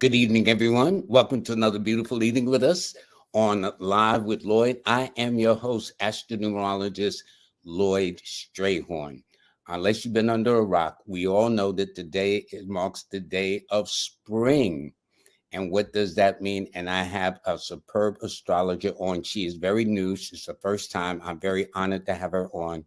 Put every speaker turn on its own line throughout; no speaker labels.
Good evening, everyone. Welcome to another beautiful evening with us on Live with Lloyd. I am your host, Numerologist Lloyd Strayhorn. Unless you've been under a rock, we all know that today marks the day of spring. And what does that mean? And I have a superb astrologer on. She is very new. She's the first time. I'm very honored to have her on.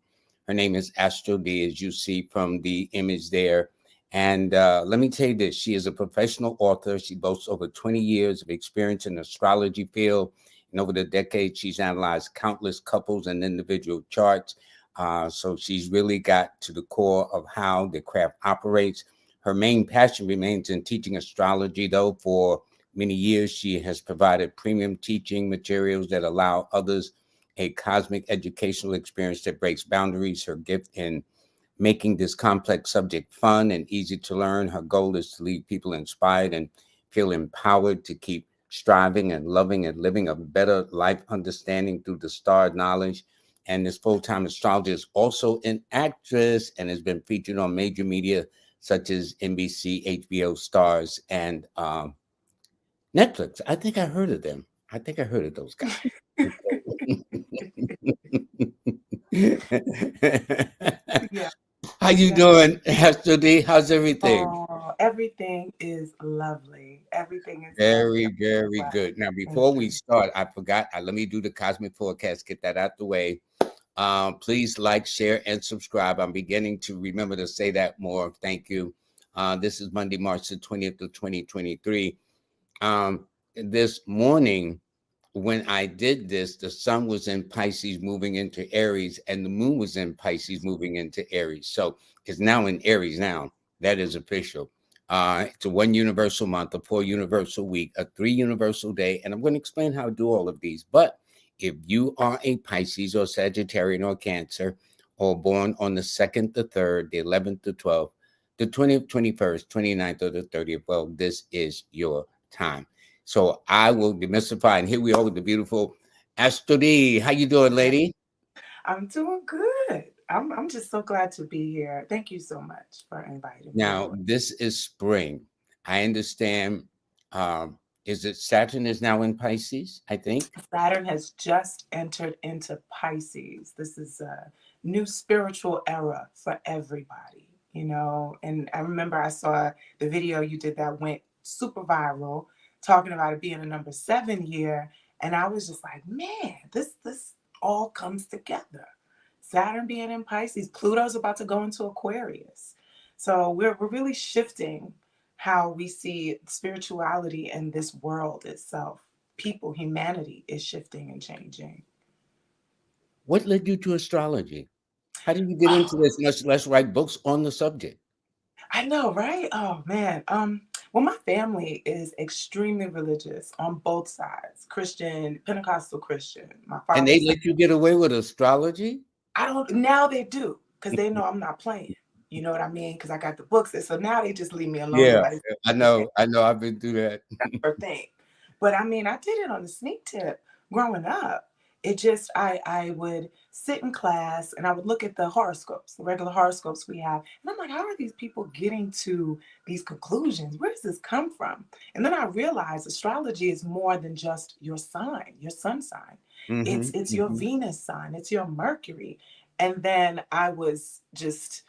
Her name is AstroDee, as you see from the image there. And let me tell you this, she is a professional author. She boasts over 20 years of experience in the astrology field. And over the decades, she's analyzed countless couples and individual charts. So she's really got to the core of how the craft operates. Her main passion remains in teaching astrology, though. For many years, she has provided premium teaching materials that allow others a cosmic educational experience that breaks boundaries. Her gift in making this complex subject fun and easy to learn. Her goal is to leave people inspired and feel empowered to keep striving and loving and living a better life understanding through the star knowledge. And this full-time astrologer is also an actress and has been featured on major media such as NBC, HBO, Stars, and Netflix. I think I heard of them. I think I heard of those guys.
Yeah.
How you doing, AstroDee? How's everything?
Oh, everything is lovely. Everything is lovely.
Very,
I'm so
very
glad.
good. Now,
Thank
before we
you.
start, I forgot. Let me do the cosmic forecast. Get that out the way. Please like, share, and subscribe. I'm beginning to remember to say that more. Thank you. This is Monday, March the 20th of 2023. This morning, when I did this, the sun was in Pisces moving into Aries, and the moon was in Pisces moving into Aries. So it's now in Aries now. That is official. It's a 1 universal month, a 4 universal week, a 3 universal day. And I'm going to explain how to do all of these. But if you are a Pisces or Sagittarian or Cancer, or born on the 2nd, the 3rd, the 11th, the 12th, the 20th, 21st, 29th, or the 30th, well, this is your time. So I will demystify, and here we are with the beautiful AstroDee. How you doing, lady?
I'm doing good. I'm just so glad to be here. Thank you so much for inviting me,
Now,
Lord.
this is spring. I understand. Is it Saturn is now in Pisces, I think?
Saturn has just entered into Pisces. This is a new spiritual era for everybody, And I remember I saw the video you did that went super viral, talking about it being a number 7 year, and I was just like, man, this all comes together. Saturn being in Pisces, Pluto's about to go into Aquarius, so we're really shifting how we see spirituality in this world itself. People, humanity is shifting and changing.
What led you to astrology? How did you get into
Oh,
this, much less write books on the subject?
I know, right? Oh man. Well, my family is extremely religious on both sides. Christian, Pentecostal Christian. My
And they
father's side.
let you get away with astrology?
I don't now they do, because they know I'm not playing. You know what I mean? Because I got the books. And so now they just leave me alone.
Yeah,
Nobody's
I
okay,
know. I know. I've been through that.
that's her thing. But I mean, I did it on the sneak tip growing up. It just I would sit in class and I would look at the horoscopes, the regular horoscopes we have, and I'm like, how are these people getting to these conclusions? Where does this come from? And then I realized astrology is more than just your sign, your sun sign.
Hmm.
It's your
Hmm.
Venus sign, it's your Mercury. And then I was just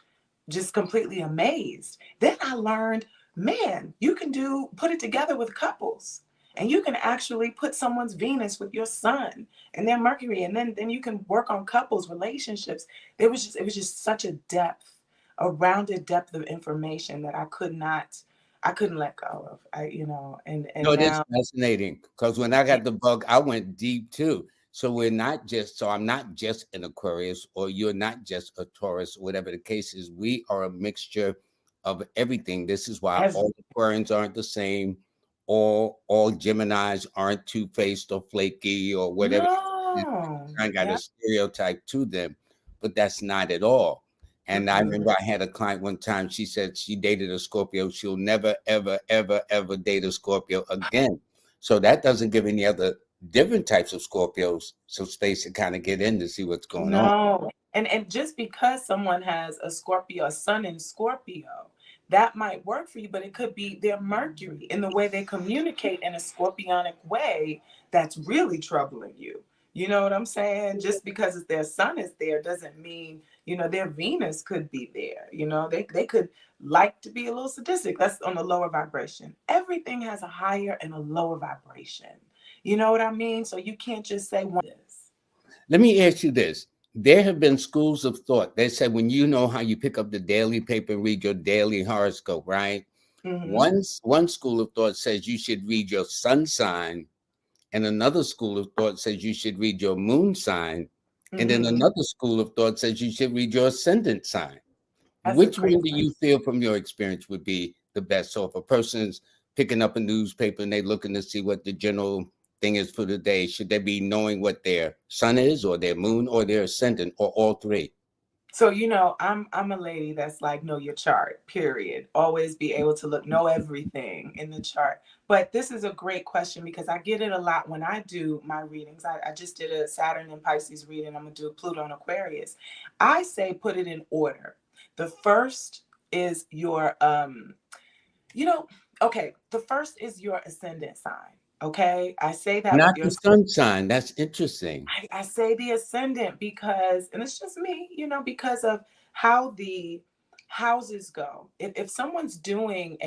completely amazed. Then I learned, man, you can put it together with couples. And you can actually put someone's Venus with your sun and their Mercury, and then you can work on couples, relationships. It was just such a depth, a rounded depth of information that I couldn't let go of. And
No, it is
now
fascinating because when I got the bug, I went deep too. So I'm not just an Aquarius or you're not just a Taurus, whatever the case is. We are a mixture of everything. This is why
as
all Aquarians aren't the same. All Geminis aren't two-faced or flaky or whatever.
no,
I got a
yeah,
stereotype to them, but that's not at all. And I
mm-mm.
remember I had a client one time. She said she dated a Scorpio. She'll never, ever, ever, ever date a Scorpio again. So that doesn't give any other different types of Scorpios some space to kind of get in to see what's going on.
No. And just because someone has a Scorpio, a sun in Scorpio, that might work for you, but it could be their Mercury in the way they communicate in a scorpionic way that's really troubling you. You know what I'm saying? Just because their sun is there doesn't mean, their Venus could be there. They could like to be a little sadistic. That's on the lower vibration. Everything has a higher and a lower vibration. You know what I mean? So you can't just say one is.
Let me ask you this. There have been schools of thought. They said when you know how you pick up the daily paper and read your daily horoscope, right?
Mm-hmm.
One school of thought says you should read your sun sign, and another school of thought says you should read your moon sign, and then
Mm-hmm.
another school of thought says you should read your ascendant sign.
That's a
Which
great
one do you
question.
feel from your experience would be the best? So if a person's picking up a newspaper and they're looking to see what the general thing is for the day, should they be knowing what their sun is or their moon or their ascendant or all three?
So I'm a lady that's like know your chart, period. Always be able to know everything in the chart. But this is a great question because I get it a lot when I do my readings. I just did a Saturn and Pisces reading. I'm gonna do a Pluto and Aquarius. I say put it in order. The first is your you know, okay, the first is your ascendant sign. Okay. I say that with
Not
your
the sun sign. That's interesting.
I say the ascendant because, and it's just me, because of how the houses go. If someone's doing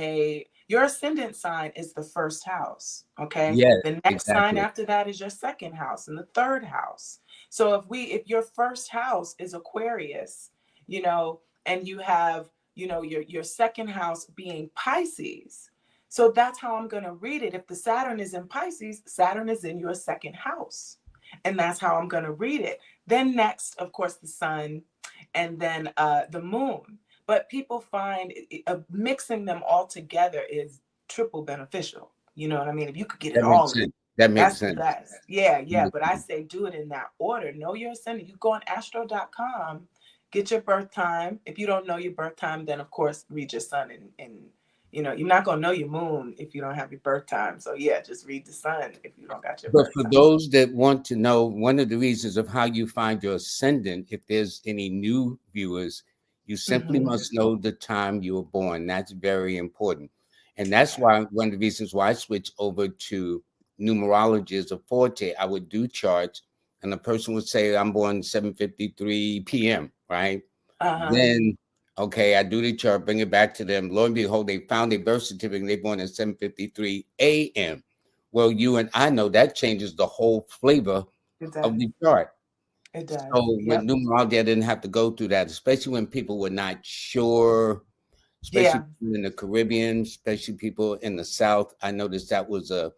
your ascendant sign is the first house, okay?
Yes,
The next sign
exactly.
after that is your second house and the third house. So if your first house is Aquarius, and you have, your second house being Pisces. So that's how I'm going to read it. If the Saturn is in Pisces, Saturn is in your second house. And that's how I'm going to read it. Then next, of course, the sun and then the moon. But people find mixing them all together is triple beneficial. You know what I mean? If you could get it
That makes
all in,
sense. That makes
that's the
sense.
best. Yeah, yeah. But I say do it in that order. Know your ascendant. You go on astro.com, get your birth time. If you don't know your birth time, then of course read your sun and you're not gonna know your moon if you don't have your birth time. So yeah, just read the sun if you don't got your
But
birth
for
time.
those that want to know, one of the reasons of how you find your ascendant, if there's any new viewers, you simply
Mm-hmm.
must know the time you were born. That's very important. And that's why one of the reasons why I switched over to numerology as a forte. I would do charts, and a person would say, I'm born 7:53 p.m., right?
Uh-huh.
Then, okay, I do the chart, bring it back to them. Lo and behold, they found a birth certificate and they born at 7:53 a.m. Well, you and I know that changes the whole flavor
It
of
does.
the chart.
It does.
So with
Yep.
numerology, I didn't have to go through that, especially when people were not sure, especially
Yeah.
people in the Caribbean, especially people in the South. I noticed that was a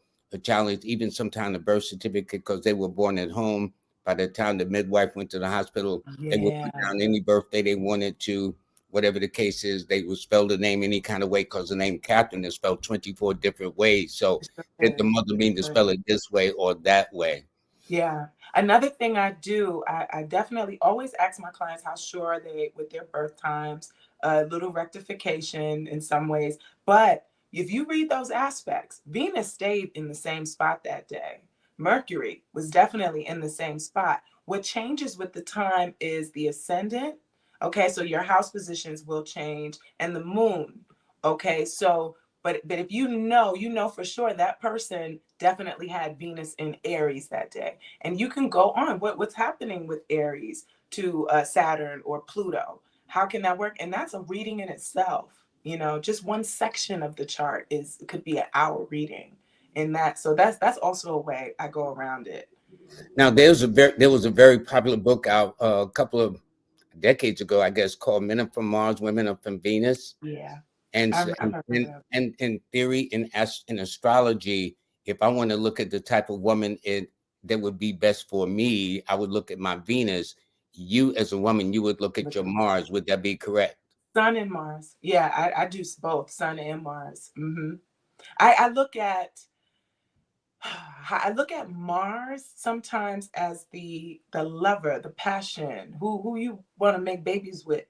challenge, even sometimes the birth certificate, because they were born at home. By the time the midwife went to the hospital, they would put
Yeah.
down any birthday they wanted to, whatever the case is. They would spell the name any kind of way because the name Catherine is spelled 24 different ways. So
It sure
did the
is.
mother
It
mean to
sure
spell
is.
it this way or that way?
Yeah. Another thing I do, I definitely always ask my clients how sure are they with their birth times, a little rectification in some ways. But if you read those aspects, Venus stayed in the same spot that day. Mercury was definitely in the same spot. What changes with the time is the ascendant. Okay, so your house positions will change and the moon. Okay, so but if you know for sure that person definitely had Venus in Aries that day. And you can go on what's happening with Aries to Saturn or Pluto. How can that work? And that's a reading in itself. Just one section of the chart could be an hour reading in that. So that's also a way I go around it.
Now, there was a very popular book out a couple of decades ago, I guess, called "Men Are from Mars, Women Are from Venus."
Yeah,
And
I
so,
remember that.
and in theory, in astrology, if I want to look at the type of woman that would be best for me, I would look at my Venus. You, as a woman, you would look at
Look
your
at
Mars. Would that be correct?
Sun and Mars. Yeah, I do both Sun and Mars. I look at I look at Mars sometimes as the lover, the passion, who you want to make babies with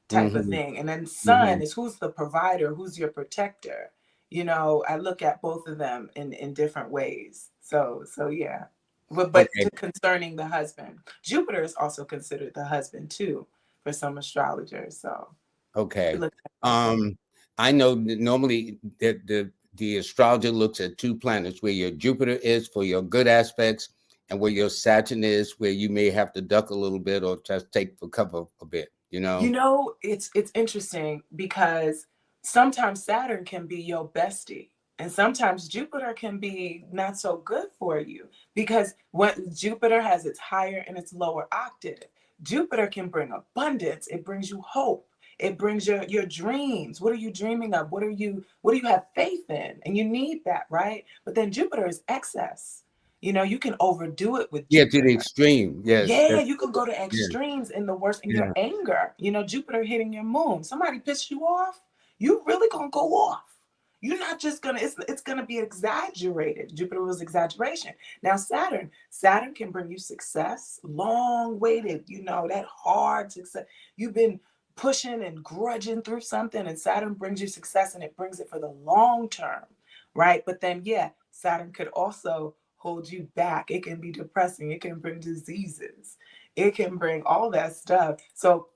type of
Hmm.
thing. And then
Hmm.
Sun is who's the provider, who's your protector. I look at both of them in different ways. So yeah. But
Okay.
to concerning the husband. Jupiter is also considered the husband too for some astrologers. So you
Okay.
look at it that
Um,
way.
I know that normally the astrologer looks at two planets, where your Jupiter is for your good aspects, and where your Saturn is, where you may have to duck a little bit or just take for cover a bit.
You know, it's interesting because sometimes Saturn can be your bestie, and sometimes Jupiter can be not so good for you because what Jupiter has its higher and its lower octave. Jupiter can bring abundance. It brings you hope. It brings your dreams. What are you dreaming of? What do you have faith in? And you need that, right? But then Jupiter is excess. You know, you can overdo it with
Yeah, to the
Jupiter.
extreme. Yes,
Yeah,
that's
you could go to
yeah,
extremes in the worst in your
yeah,
anger. You know, Jupiter hitting your moon. Somebody pissed you off, you really gonna go off. You're not just gonna, it's gonna be exaggerated. Jupiter was exaggeration. Now Saturn can bring you success, long waited, you know, that hard success. You've been pushing and grudging through something, and Saturn brings you success and it brings it for the long term, right? But then yeah, Saturn could also hold you back. It can be depressing. It can bring diseases. It can bring all that stuff. So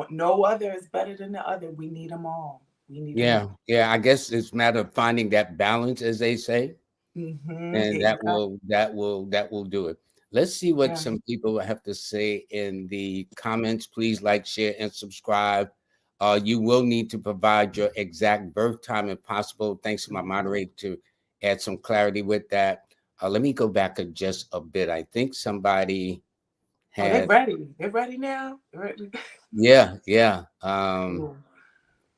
no other is better than the other. We need them all. We need them
yeah,
all.
yeah. I guess it's a matter of finding that balance, as they say, and
Exactly.
that will do it. Let's see what
Yeah.
some people have to say in the comments. Please like, share, and subscribe. You will need to provide your exact birth time if possible. Thanks to my moderator to add some clarity with that. Let me go back just a bit. I think somebody
Oh, they're
had,
ready. They're ready now. They're ready.
yeah, yeah.
Ooh.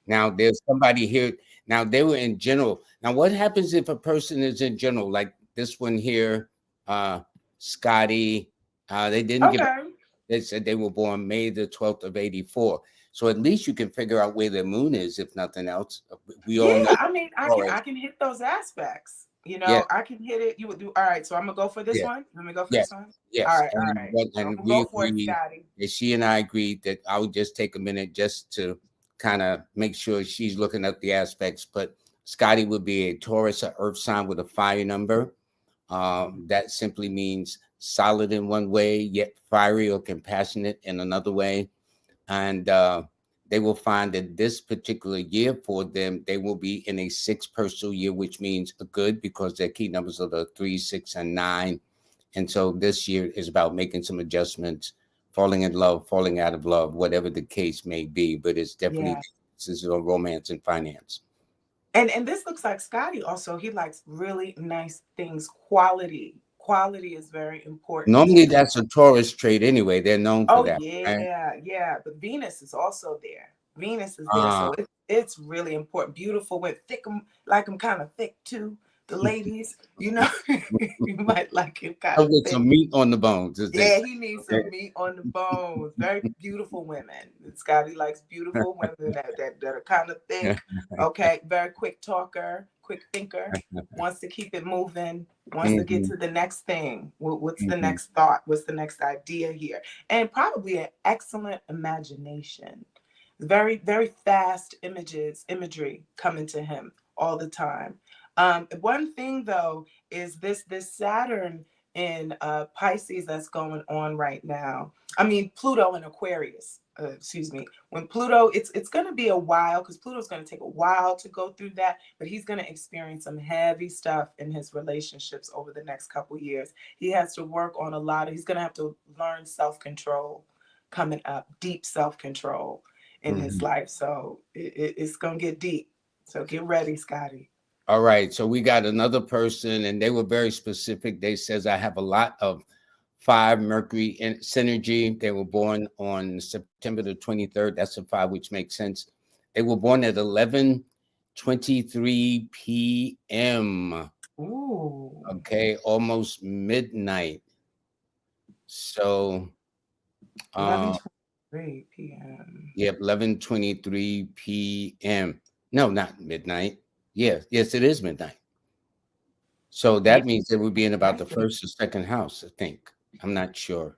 Now there's somebody here. Now they were in general. Now what happens if a person is in general, like this one here, uh, Scotty? They didn't give.
Okay.
They said they were born May the 12th of 84. So at least you can figure out where the moon is, if nothing else. We
Yeah,
all know
I mean, I
Taurus.
can hit those aspects. You
Yes,
know, I can hit it. You would do all right. So I'm gonna go for this
yes,
one. Let me go for
yes,
this one.
yes.
All right. So I'm
And
gonna
we
go for it,
agreed
Scotty.
that she and I agreed that I would just take a minute just to kind of make sure she's looking at the aspects. But Scotty would be a Taurus, an earth sign with a fire number. That simply means solid in one way, yet fiery or compassionate in another way. And they will find that this particular year for them, they will be in a six personal year, which means a good because their key numbers are the 3, 6, and 9. And so this year is about making some adjustments, falling in love, falling out of love, whatever the case may be. But it's definitely
Yeah.
this is on romance and finance.
And this looks like Scotty also. He likes really nice things. Quality. Quality is very important
Normally,
to him.
that's a Taurus trait anyway. They're known for
Oh
that. Right?
yeah, yeah. But Venus is also there. Venus is there,
Uh,
so it's really important. Beautiful with thick, like him kind of thick too. The ladies, you know, you might like him kind
I'll
of
get
thick.
some meat on the bones, as they
Yeah,
say.
he needs
Okay?
some meat on the bones. Very beautiful women. Scotty likes beautiful women that are kind of thick. Okay, very quick talker, quick thinker. Wants to keep it moving. Wants to get
Mhm,
to the next thing. What's the
mhm.
next thought? What's the next idea here? And probably an excellent imagination. Very fast imagery coming to him all the time. One thing though is this Saturn in Pisces that's going on right now. I mean Pluto in Aquarius. Excuse me. When Pluto, it's going to be a while because Pluto's going to take a while to go through that, but he's going to experience some heavy stuff in his relationships over the next couple years. He has to work on a lot. He's going to have to learn self control coming up, deep self control in his
Mhm.
life. So it's going to get deep. So get ready, Scotty.
All right. So we got another person, and they were very specific. They says I have a lot of 5 Mercury in synergy. They were born on September the 23rd. That's a 5, which makes sense. They were born at 11:23 p.m.
Ooh,
Okay, almost midnight. So, uh,
11:23 p.m.
yep, 11:23 p.m. No, not midnight. Yes, it is midnight. So
Yeah,
that means it would be in about
I
the
think.
first or second house, I think. I'm not sure.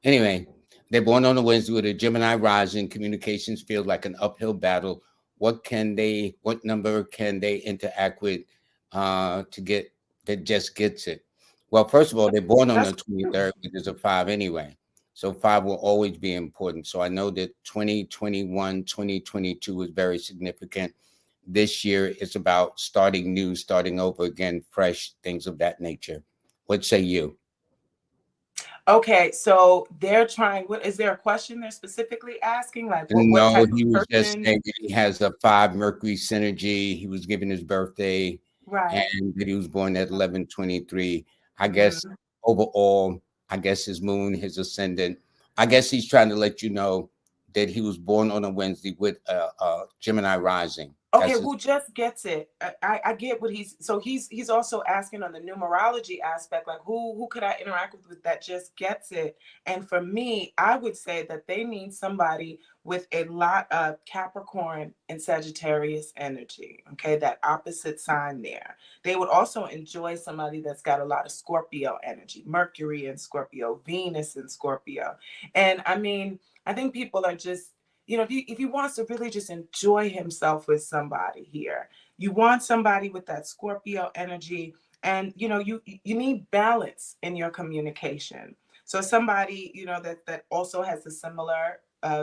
Anyway, they're born on a Wednesday with a Gemini rising. Communications feel like an uphill battle. What number can they interact with to get that just gets it? Well, first of all, they're born on the
That's true.
23rd, which is a 5 anyway. So 5 will always be important. So I know that 2021, 2022 was very significant. this year is about starting new, starting over again, fresh, things of that nature. What say you?
Okay, so they're trying. What is there a question they're specifically asking? Like, what
No,
type of
he was just
person?
saying that he has a 5 Mercury synergy. He was given his birthday
Right.
and that he was born at 11/23. I guess
Mm-hmm.
overall, I guess his moon, his ascendant. I guess he's trying to let you know that he was born on a Wednesday with a Gemini rising.
Okay,
That's his.
who just gets it? I get what he's also asking on the numerology aspect, like who could I interact with that just gets it? And for me, I would say that they need somebody with a lot of Capricorn and Sagittarius energy. Okay, that opposite sign there. They would also enjoy somebody that's got a lot of Scorpio energy, Mercury in Scorpio, Venus in Scorpio. And I mean, I think people are just, if he wants to really just enjoy himself with somebody here, you want somebody with that Scorpio energy, and you need balance in your communication. So somebody that also has a similar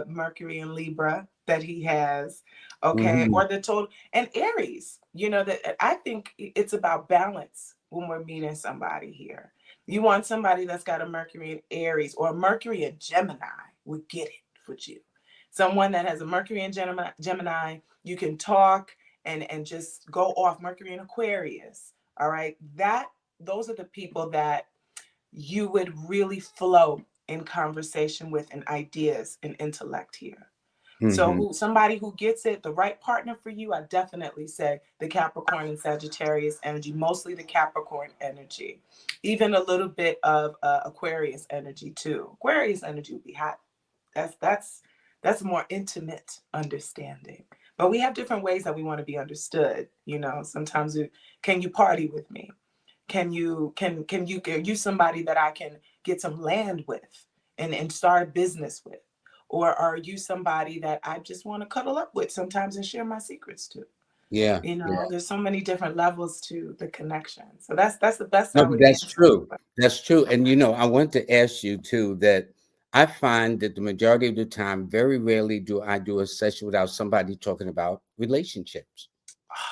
Mercury and Libra that he has, okay,
Mhm.
or the total and Aries. That I think it's about balance when we're meeting somebody here. You want somebody that's got a Mercury in Aries or a Mercury in Gemini would get it for you. Someone that has a Mercury in Gemini, you can talk and just go off. Mercury in Aquarius. All right. Those are the people that you would really flow in conversation with and ideas and intellect here. So
Mhm.
somebody who gets it, the right partner for you, I definitely say the Capricorn and Sagittarius energy, mostly the Capricorn energy, even a little bit of Aquarius energy too. Aquarius energy would be hot. That's more intimate understanding. But we have different ways that we want to be understood. Sometimes can you party with me? Are you somebody that I can get some land with and start a business with? Or are you somebody that I just want to cuddle up with sometimes and share my secrets to?
Yeah. Yeah.
There's so many different levels to the connection. So that's the best
No,
I
but
would
that's
answer.
true. That's true. And I want to ask you too that I find that the majority of the time, very rarely do I do a session without somebody talking about relationships.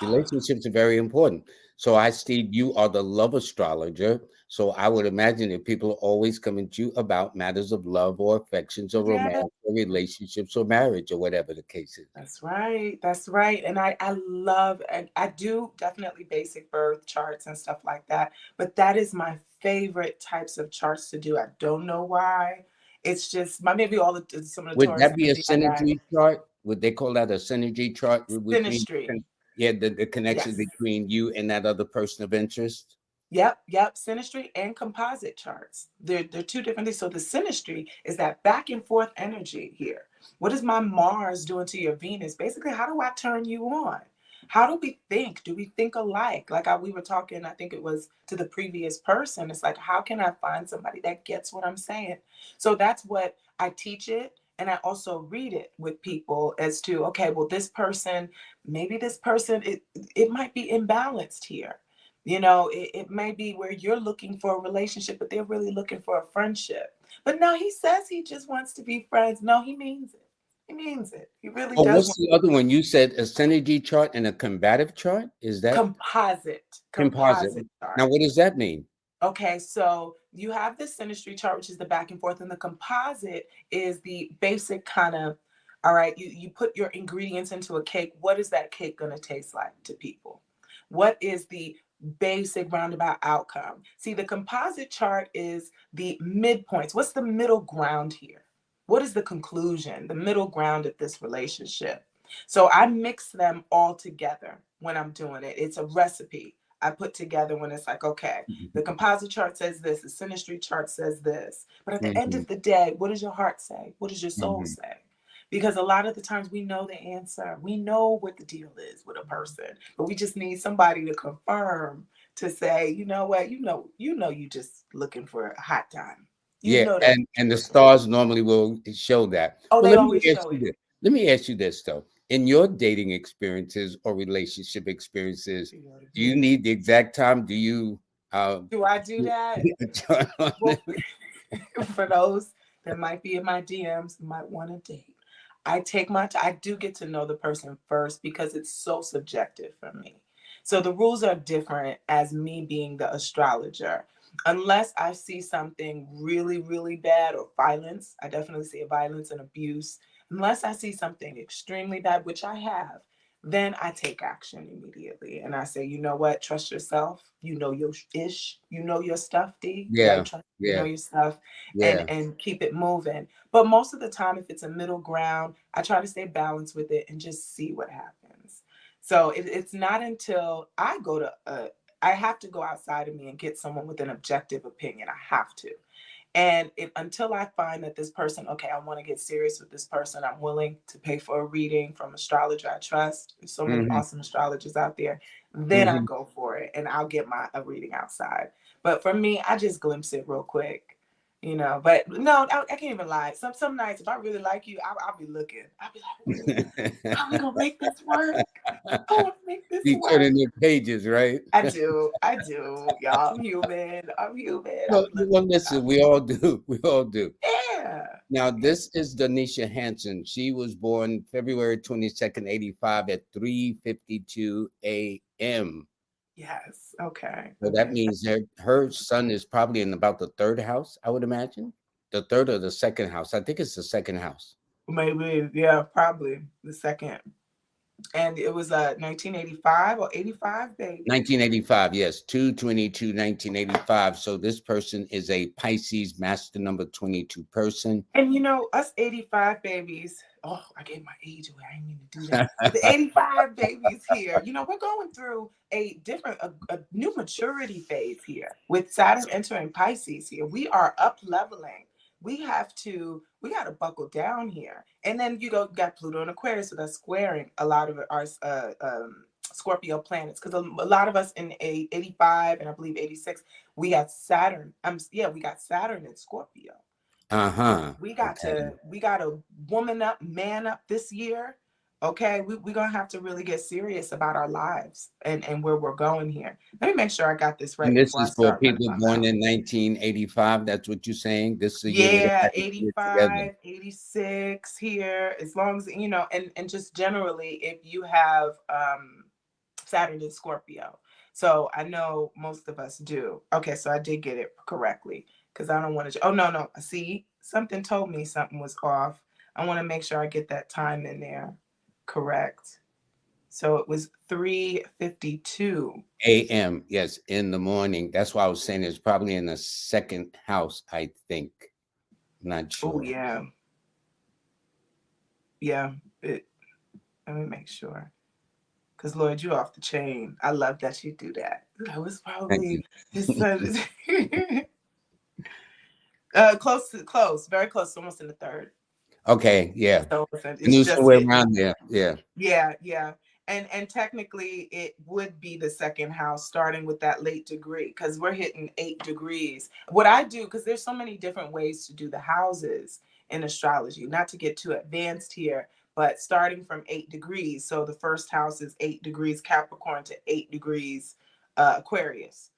Relationships are very important. So I see you are the love astrologer. So I would imagine that people are always coming to you about matters of love or affections or
Yeah.
romance or relationships or marriage or whatever the case is.
That's right. That's right. And I love, and I do definitely basic birth charts and stuff like that. But that is my favorite types of charts to do. I don't know why. It's just maybe some of the
Would
Taurus
that be a
energy I got.
synergy chart? Would they call that a synergy chart between,
Synastry.
yeah, the connection
Yes.
between you and that other person of interest?
Yep. Synastry and composite charts. They're two different things. So the synastry is that back and forth energy here. What is my Mars doing to your Venus? Basically, how do I turn you on? How do we think? Do we think alike? Like we were talking, I think it was to the previous person. It's like, how can I find somebody that gets what I'm saying? So that's what I teach it. And I also read it with people as to, okay, well, maybe this person, it might be imbalanced here. It may be where you're looking for a relationship, but they're really looking for a friendship. But no, he says he just wants to be friends. No, he means it. He means it. He really
Oh,
does
what's
want
the other one? You said a synergy chart and a combative chart? Is that
composite
composite? Now,
chart.
what does that mean?
Okay, so you have the synastry chart, which is the back and forth, and the composite is the basic kind of, all right, you put your ingredients into a cake. What is that cake going to taste like to people? What is the basic roundabout outcome? See, the composite chart is the midpoints. What's the middle ground here? What is the conclusion, the middle ground of this relationship? So I mix them all together when I'm doing it. It's a recipe I put together when it's like, okay, the composite chart says this, the synastry chart says this. But at the end
Mhm,
of the day, what does your heart say? What does your soul
mhm.
say? Because a lot of the times we know the answer. We know what the deal is with a person, but we just need somebody to confirm, to say, you know what, you just looking for a hot time. You
Yeah,
know that's
and
what you're
the
looking for.
stars normally will show that.
Oh,
Well,
they
let me
always
ask
show
you
it.
this. Let me ask you this though. In your dating experiences or relationship experiences, do you need the exact time? Do you
Do I do that?
a chart on
Well,
it?
for those that might be in my DMs, might want to date. I take my time. I do get to know the person first because it's so subjective for me. So the rules are different as me being the astrologer. Unless I see something really, really bad or violence, I definitely see a violence and abuse. Unless I see something extremely bad, which I have, then I take action immediately. And I say, you know what? Trust yourself. You know your ish. You know your stuff, D, right?
Yeah.
Trust, you know
Yeah.
your stuff,
Yeah.
and keep it moving. But most of the time, if it's a middle ground, I try to stay balanced with it and just see what happens. So it's not until I go to, I have to go outside of me and get someone with an objective opinion. I have to. And until I find that this person, okay, I want to get serious with this person, I'm willing to pay for a reading from astrologer I trust. There's so many
Hmm.
awesome astrologers out there. Then I
Hmm.
go for it and I'll get a reading outside. But for me, I just glimpse it real quick, you know. But no, I can't even lie. Some nights, if I really like you, I'll be looking. I'll be like, ooh, how are we gonna make this work? I want to make this
Be
work.
turning your pages, right?
I do, y'all. I'm human. I'm human. I
Well,
be looking.
well, listen, we all do. We all do.
Yeah.
Now,
Yeah.
this is Donesha Hanson. She was born February 22nd, 85 at 3:52 a.m.
Yes. Okay.
So that
Okay.
means her son is probably in about the third house, I would imagine. The third or the second house. I think it's the second house.
Maybe. Yeah. Probably the second. And it was 1985 or 85, baby.
1985, yes, 2/22, 1985. So this person is a Pisces master number 22 person.
And you know, us 85 babies. Oh, I gave my age away. I didn't mean to do that. The 85 babies here. You know, we're going through a new maturity phase here with Saturn entering Pisces here. We are up leveling. We got to buckle down here. And then got Pluto and Aquarius, so that's squaring a lot of our Scorpio planets. Because a lot of us in 85 and I believe 86, we got Saturn. Yeah, we got Saturn in Scorpio.
Uh-huh. Okay.
We got to woman up, man up this year. Okay, we're gonna have to really get serious about our lives and where we're going here. Let me make sure I got this right
And this
before I
is for
start running
people
my
born
mouth.
in 1985. That's what you're saying. This is a year where they
Yeah,
had to get together.
85, 86 here, as long as you know, and just generally, if you have Saturn in Scorpio. So I know most of us do. Okay, so I did get it correctly because I don't want to. Oh, no, no. See, something told me something was off. I want to make sure I get that time in there correct. So it was 3:52.
AM, yes, in the morning. That's why I was saying it's probably in the second house, I think. Not
Oh,
sure.
yeah. Yeah. It, let me make sure. Because, Lord, you off the chain. I love that you do that. That was
Thank you.
probably his son. Close, very close, almost in the third.
Okay, yeah.
So
I
it's
knew
just
somewhere
it.
around there. Yeah.
Yeah, yeah. And technically it would be the second house starting with that late degree because we're hitting 8 degrees. What I do, because there's so many different ways to do the houses in astrology, not to get too advanced here, but starting from 8 degrees. So the first house is 8 degrees Capricorn to 8 degrees Aquarius.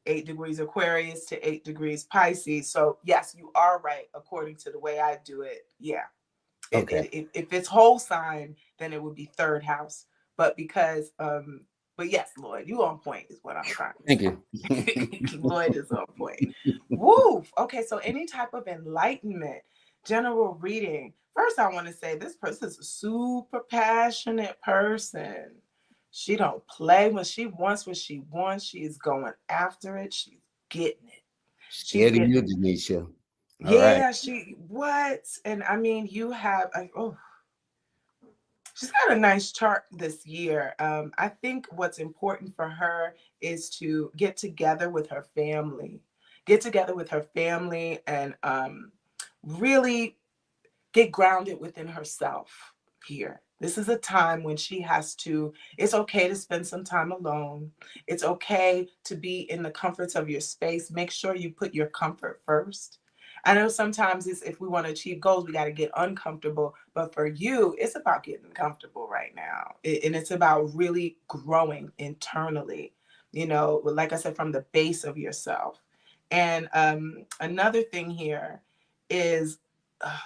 8 degrees Aquarius to 8 degrees Pisces. So yes, you are right according to the way I do it. Yeah,
Okay.
if it's whole sign, then it would be third house. But because, but yes, Lloyd, you on point is what I'm trying
Thank
to
you.
say. Lloyd is on point. Woo. Okay, so any type of enlightenment, general reading. First, I want to say this person is a super passionate person. She don't play when she wants what she wants. She is going after it. She's getting it. She's
Scared of
getting
you,
it.
Denisha. All right.
Yeah, she what? And I mean, you have oh, she's got a nice chart this year. I think what's important for her is to get together with her family, and really get grounded within herself here. This is a time when she has to, it's okay to spend some time alone. It's okay to be in the comforts of your space. Make sure you put your comfort first. I know sometimes it's, if we want to achieve goals, we got to get uncomfortable. But for you, it's about getting comfortable right now. And it's about really growing internally, you know, like I said, from the base of yourself. And another thing here is, uh,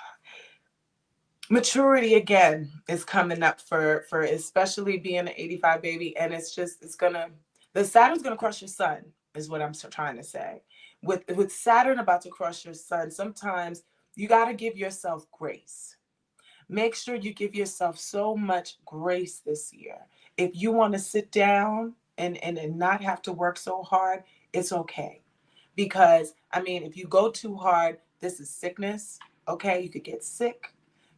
Maturity again is coming up for especially being an 85 baby, and it's gonna, the Saturn's gonna crush your sun is what I'm trying to say. With Saturn about to crush your sun, sometimes you got to give yourself grace. Make sure you give yourself so much grace this year. If you want to sit down and not have to work so hard, it's okay. Because I mean, if you go too hard, this is sickness. Okay, you could get sick.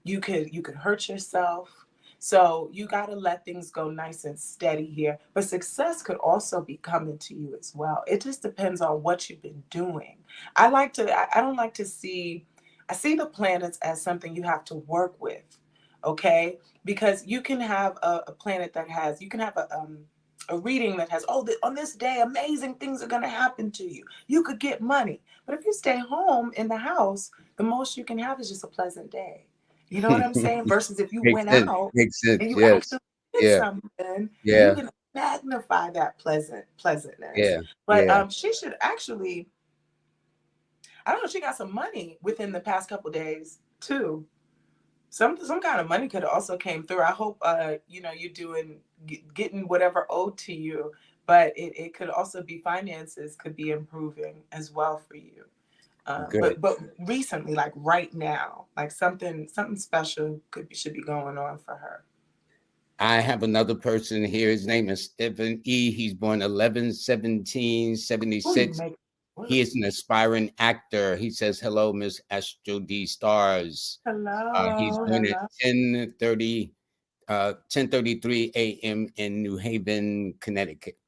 You could hurt yourself. So you got to let things go nice and steady here. But success could also be coming to you as well. It just depends on what you've been doing. I don't like to see, I see the planets as something you have to work with. Okay, because you can have a planet that has, you can have a reading that has, oh, on this day, amazing things are going to happen to you. You could get money. But if you stay home in the house, the most you can have is just a pleasant day. You know what I'm saying? Versus if you
Makes
went
sense.
out
Makes sense.
and you
Yes.
actually did
Yeah.
something, you
Yeah.
can magnify that pleasantness.
Yeah.
But
Yeah.
she should actually, I don't know, she got some money within the past couple days too. Some kind of money could have also came through. I hope you know, you're doing, getting whatever owed to you, but it could also be finances could be improving as well for you.
Good.
But recently, like right now, like something special should be going on for her.
I have another person here. His name is Stephen E. He's born 11/17/76.
Who you make
He
work?
is an aspiring actor. He says, "Hello, Miss AstroDee Stars." He's
Hello,
born at
hello.
10:33 a.m. in New Haven, Connecticut.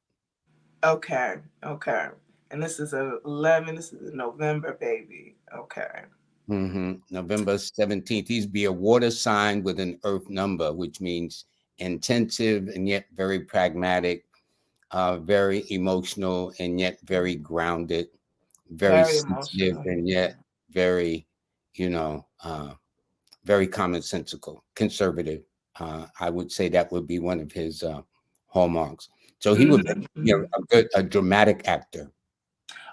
Okay, okay. And this is a 11. This is a November baby. Okay.
November 17th. He's be a water sign with an earth number, which means intensive and yet very pragmatic, very emotional and yet very grounded, very
Very
sensitive
emotional.
and yet very, you know, very commonsensical, conservative. I would say that would be one of his hallmarks. So he would
Mhm,
be
mhm.
a dramatic actor.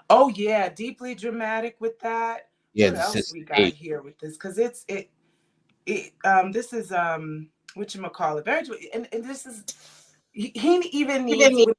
Oh yeah, deeply dramatic with that.
Yeah,
What
this
else
is
we got
eight.
here with this? Because it this is what you call it, very and this is, he even needs, when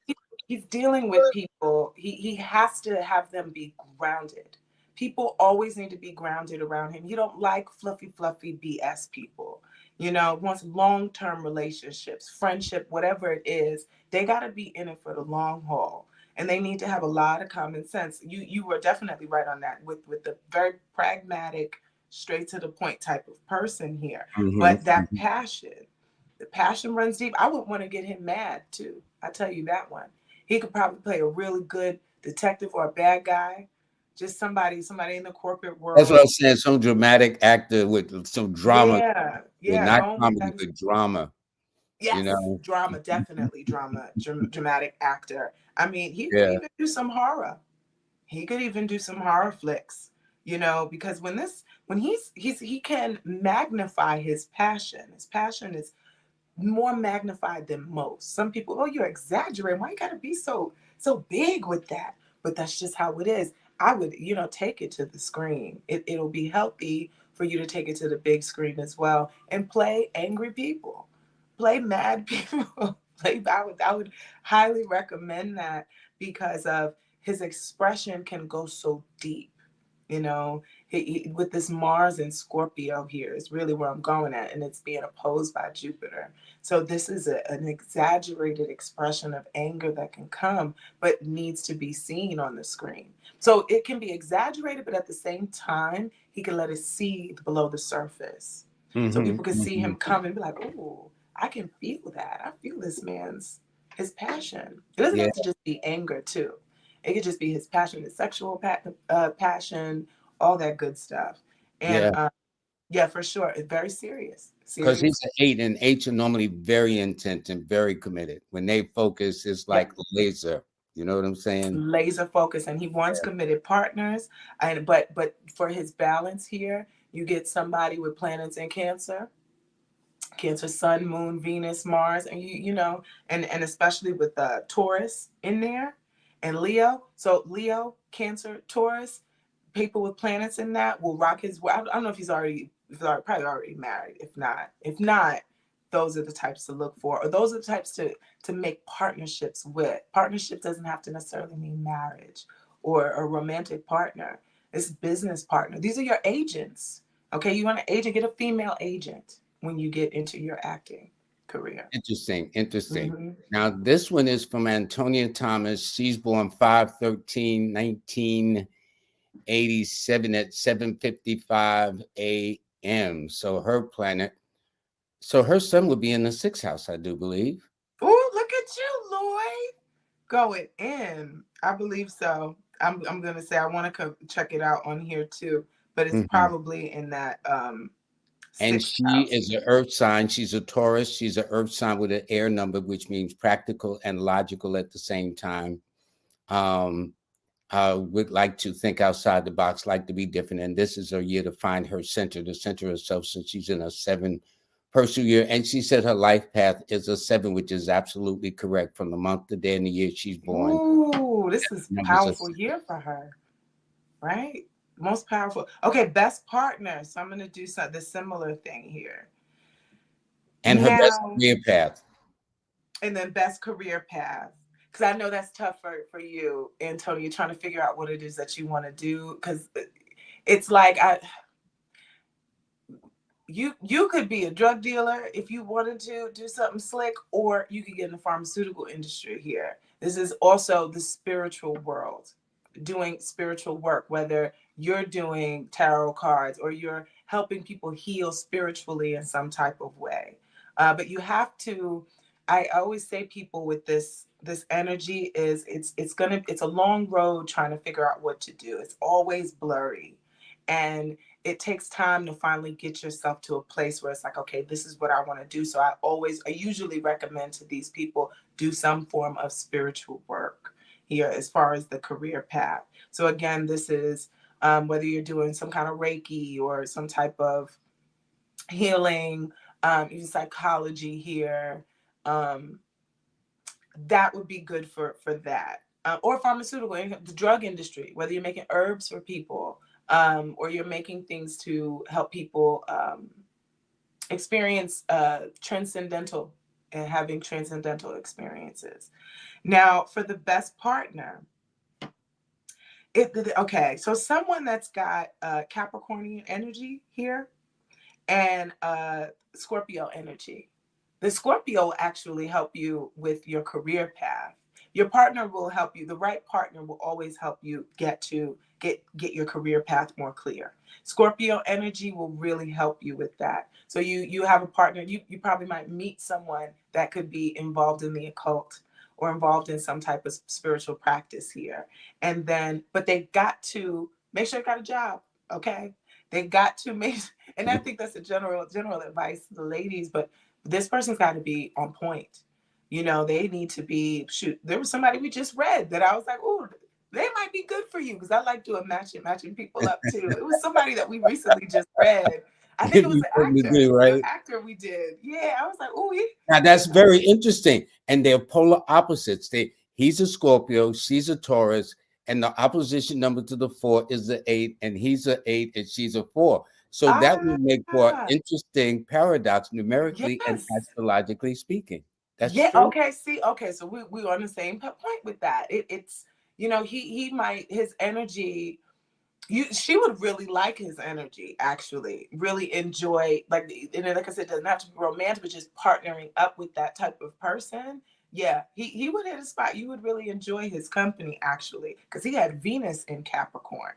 he's dealing with people, he has to have them be grounded. People always need to be grounded around him. You don't like fluffy BS people. You know, wants long-term relationships, friendship, whatever it is, they got to be in it for the long haul. And they need to have a lot of common sense. You were definitely right on that with the very pragmatic, straight to the point type of person here.
Mhm,
But that
mhm.
passion, the passion runs deep. I would want to get him mad too. I tell you that one. He could probably play a really good detective or a bad guy. Just somebody in the corporate
That's what I
world.
was saying. Some dramatic actor with some drama,
Yeah,
with
yeah,
not
going with
comedy,
that.
but drama. You
Yes,
know.
drama, definitely drama, dramatic actor. I mean, he could
Yeah.
even do some horror. He could even do some horror flicks, you know, because when he can magnify his passion. His passion is more magnified than most. Some people, oh, you're exaggerating. Why you gotta be so big with that? But that's just how it is. I would, you know, take it to the screen. It'll be healthy for you to take it to the big screen as well and play angry people, play mad people. Play. I would highly recommend that because of his expression can go so deep. You know, with this Mars and Scorpio here is really where I'm going at, and it's being opposed by Jupiter. So this is an exaggerated expression of anger that can come, but needs to be seen on the screen. So it can be exaggerated, but at the same time, he can let it seethe below the surface. So
Hmm.
people can see him
Hmm.
come and be like, "Oh, I can feel that. I feel this man's his passion." It doesn't
Yeah.
have to just be anger too. It could just be his passion, his sexual passion, all that good stuff. And
Yeah.
yeah, for sure, it's very serious,
Because
serious.
he's an eight, and eights are normally very intense and very committed. When they focus, it's
Yeah,
like laser. You know what I'm saying?
laser focus, and he wants committed partners. And but for his balance here, you get somebody with planets in Cancer, Cancer, Sun, Moon, Venus, Mars, and you know, and especially with Taurus in there, and Leo. So Leo, Cancer, Taurus, people with planets in that will rock his. I don't know if he's already probably already married. If not, those are the types to look for, or those are the types to make partnerships with. Partnership doesn't have to necessarily mean marriage or a romantic partner. It's business partner. These are your agents. Okay, you want an agent, get a female agent when you get into your acting career.
Interesting, interesting.
Mm-hmm.
Now, this one is from Antonia Thomas. She's born 5/13/1987 at 7:55 a.m. So her planet, so her sun would be in the sixth house, I do believe.
Oh, look at you, Lloyd. Going in. I believe so. I'm gonna say I want to check it out on here too, but it's
Mhm.
probably in that
And
sixth
she
house.
is an earth sign. She's a Taurus. She's an earth sign with an air number, which means practical and logical at the same time. Um, would like to think outside the box, like to be different. And this is her year to find her center, to center herself, since she's in a 7 personal year. And she said her life path is a 7, which is absolutely correct. From the month, the day, and the year she's born,
Ooh, this is
numbers are
powerful year for her, right? Most powerful. Okay, best partner. So I'm gonna do the similar thing here.
and her best
Now,
career path.
and then best career path. Because I know that's tough for you, Antonio. You're trying to figure out what it is that you want to do. Because it's like you could be a drug dealer if you wanted to do something slick, or you could get in the pharmaceutical industry here. This is also the spiritual world, doing spiritual work, whether you're doing tarot cards or you're helping people heal spiritually in some type of way. But you have to, I always say people with this energy is it's a long road trying to figure out what to do. It's always blurry. And it takes time to finally get yourself to a place where it's like, okay, this is what I want to do. So I usually recommend to these people do some form of spiritual work here as far as the career path. So again, this is whether you're doing some kind of Reiki or some type of healing, even psychology here. Um, that would be good for that. Or pharmaceutical, the drug industry, whether you're making herbs for people, or you're making things to help people experience transcendental and having transcendental experiences. Now, for the best partner, okay, so someone that's got Capricornian energy here and Scorpio energy. The Scorpio will actually help you with your career path. Your partner will help you. The right partner will always help you get your career path more clear. Scorpio energy will really help you with that. So you have a partner, you probably might meet someone that could be involved in the occult or involved in some type of spiritual practice here. And then, but they got to make sure they got a job, okay? They got to make, and I think that's a general advice to the ladies, but this person's got to be on point. You know, they need to be, shoot, there was somebody we just read that I was like, oh, they might be good for you, because I like doing matching people up too. It was somebody that we recently just read. I think it was
You
an
certainly
actor,
do,
the
right?
actor we did. Yeah, I was like, oh,
Now that's very interesting, and they're polar opposites. He's a Scorpio, she's a Taurus, and the opposition number to the 4 is the 8, and he's a 8 and she's a 4. So that would make for
ah,
interesting paradox numerically and
yes.
astrologically speaking. That's
Yeah,
true.
okay, see, okay, so we're on the same point with that. It's, you know, he might, his energy, she would really like his energy, actually really enjoy, like, and like I said, it doesn't have to be romantic, but just partnering up with that type of person. Yeah, he would hit a spot. You would really enjoy his company, actually, because he had Venus in Capricorn,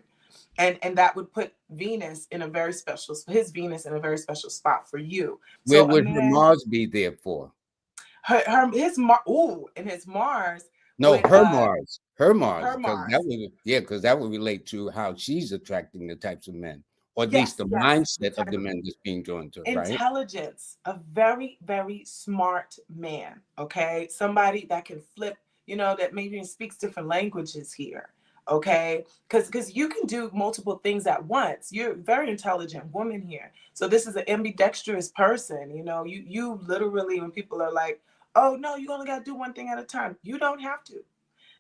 and that would put his Venus in a very special spot for you.
Where
So a
would her
man,
Mars be there for?
his Mars, ooh, and his Mars
No,
would
her Mars,
her
because that
Mars.
would, yeah, because that would relate to how she's attracting the types of men, or at least
Yes,
the
yes, the
mindset of
type
the
of
men that's being drawn to, right?
intelligence, a very, very smart man. Okay, somebody that can flip, that maybe speaks different languages here. Okay, because you can do multiple things at once. You're a very intelligent woman here. So this is an ambidextrous person. You literally, when people are like, oh no, you only got to do one thing at a time, you don't have to.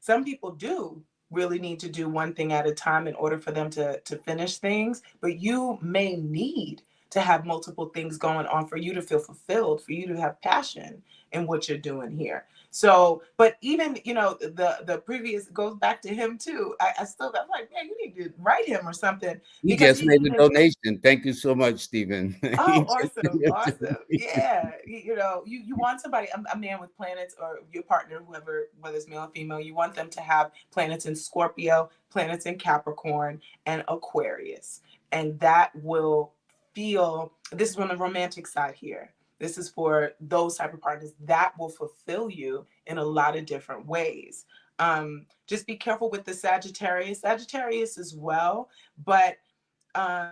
Some people do really need to do one thing at a time in order for them to finish things, but you may need to have multiple things going on, for you to feel fulfilled, for you to have passion in what you're doing here. So, but even, you know, the previous goes back to him too. I still, I'm like, man, you need to write him or something,
He
because
just
he
made a
even,
donation. Thank you so much, Stephen. He
oh,
just
awesome, awesome. Yeah. You know, you want somebody, a man with planets, or your partner, whoever, whether it's male or female, you want them to have planets in Scorpio, planets in Capricorn, and Aquarius. And that will feel, this is on the romantic side here. This is for those type of partners that will fulfill you in a lot of different ways. Just be careful with the Sagittarius as well, but um,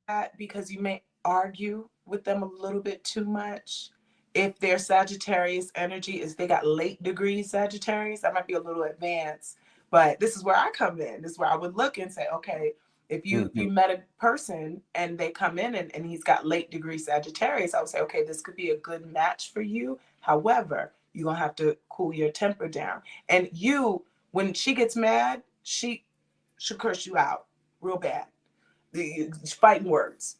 that because you may argue with them a little bit too much. If their Sagittarius energy is, they got late degree Sagittarius, that might be a little advanced. But this is where I come in. This is where I would look and say, okay, if
Mhm.
you met a person and they come in and he's got late degree Sagittarius, I would say, okay, this could be a good match for you. However, you're gonna have to cool your temper down. And you, when she gets mad, she should curse you out real bad. The fighting words.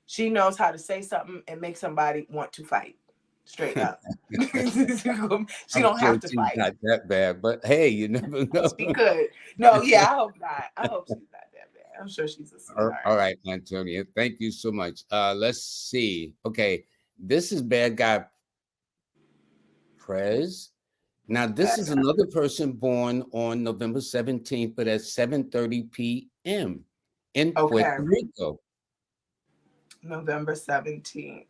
She knows how to say something and make somebody want to fight. Straight up. She
I'm
don't
sure
have to
she's
fight.
not that bad, but hey, you never know.
She could. No, yeah, I hope not. I hope she's not that bad. I'm sure she's a
All
sweetheart.
right, Antonia. Thank you so much. Let's see. Okay, this is Bad Guy Prez. Now, this is another person born on November 17th, but at 7:30 p.m. in Puerto
Okay.
Rico.
November 17th.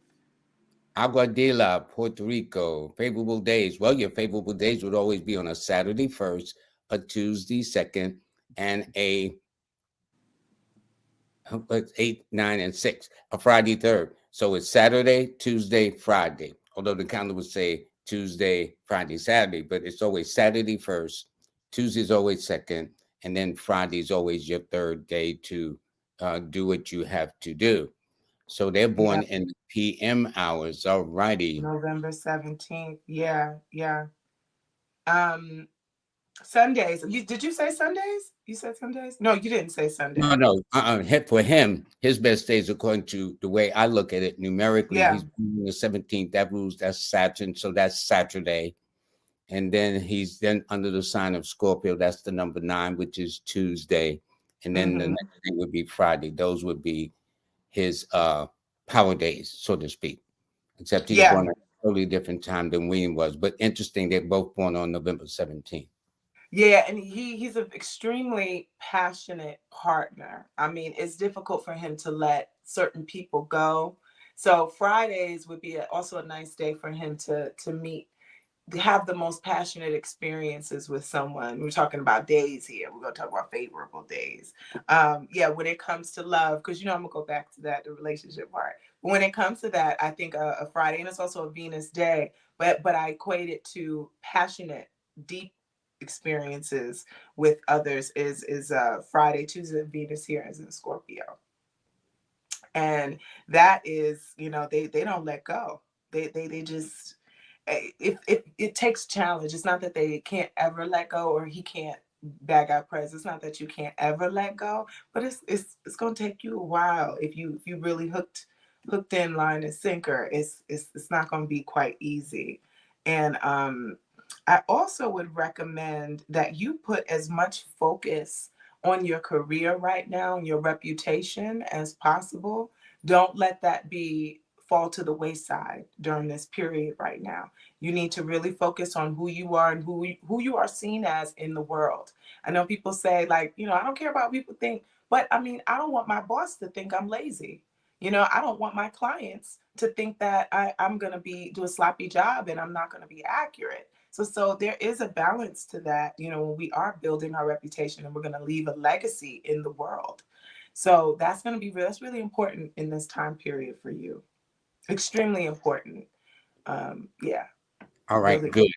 Aguadilla, Puerto Rico. Favorable days. Well, your favorable days would always be on a Saturday first, a Tuesday second, and a but 8, 9, and 6, a Friday third. So it's Saturday, Tuesday, Friday. Although the calendar would say Tuesday, Friday, Saturday, but it's always Saturday first, Tuesday's always second, and then Friday's always your third day to do what you have to do. So they're
Yeah.
born in the PM hours. All righty.
November 17th. Yeah, yeah. Um, Sundays. Did you say Sundays? You said Sundays? No, you didn't say
No,
Sunday.
no. For him, his best days, according to the way I look at it numerically,
Yeah.
he's born on the 17th. That rules that's Saturn, so that's Saturday. And then he's then under the sign of Scorpio. That's the number 9, which is Tuesday. And then the
Mm-hmm.
next day would be Friday. Those would be his power days, so to speak. Except he's
Yeah.
born at a totally different time than William was. But interesting, they're both born on November 17th.
Yeah, and he's an extremely passionate partner. I mean, it's difficult for him to let certain people go. So Fridays would be also a nice day for him to meet, have the most passionate experiences with someone. We're talking about days here. We're gonna talk about favorable days. Yeah, when it comes to love, because you know I'm gonna go back to that, the relationship part. But when it comes to that, I think a Friday, and it's also a Venus day, but I equate it to passionate, deep experiences with others is Friday. Tuesday, Venus here is in Scorpio, and that is, you know, they don't let go. They just, if it takes challenge. It's not that they can't ever let go, or he can't. BadGuy Prez. It's not that you can't ever let go, but it's gonna take you a while if you really hooked in line and sinker. It's not gonna be quite easy, and I also would recommend that you put as much focus on your career right now and your reputation as possible. Don't let that be fall to the wayside during this period right now. You need to really focus on who you are and who you are seen as in the world. I know people say, like, you know, I don't care about what people think, but I mean, I don't want my boss to think I'm lazy. You know, I don't want my clients to think that I'm going to be do a sloppy job and I'm not going to be accurate. So there is a balance to that, you know, when we are building our reputation and we're going to leave a legacy in the world. So that's going to be that's really important in this time period for you. Extremely important. Yeah,
All right,
really.
good.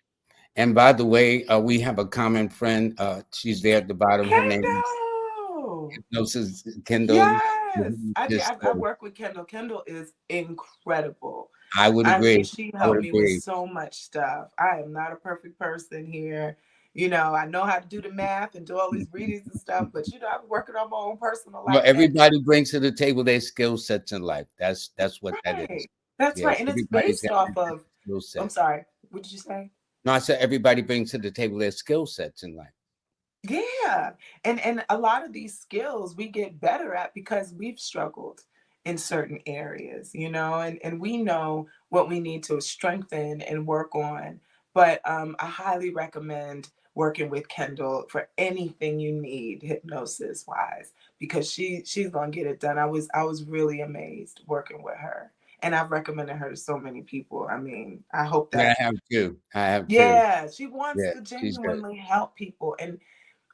And by the way, we have a common friend. She's there at the bottom. Her name is
Kendall.
Hypnosis Kendall.
Yes, I did.
Just,
I work with Kendall. Kendall is incredible.
I would
I mean,
agree.
she
I would
helped me with
agree.
so much stuff. I am not a perfect person here. I know how to do the math and do all these readings and stuff, but I'm working on my own personal
Well,
life. And
everybody brings to the table their skill sets in life. That's what that is.
right, that's
Yeah,
right. And it's
everybody's
based
got
off
a different
of,
skill
I'm
set.
sorry, what did you say?
No, I said everybody brings to the table their skill sets in life.
Yeah. And a lot of these skills we get better at because we've struggled in certain areas, and we know what we need to strengthen and work on. But I highly recommend working with Kendall for anything you need hypnosis wise, because she's gonna get it done. I was really amazed working with her. And I've recommended her to so many people. I mean, I hope
Yeah,
that,
I have two. I have two.
yeah, she wants
Yeah,
to
she's good.
genuinely help people. And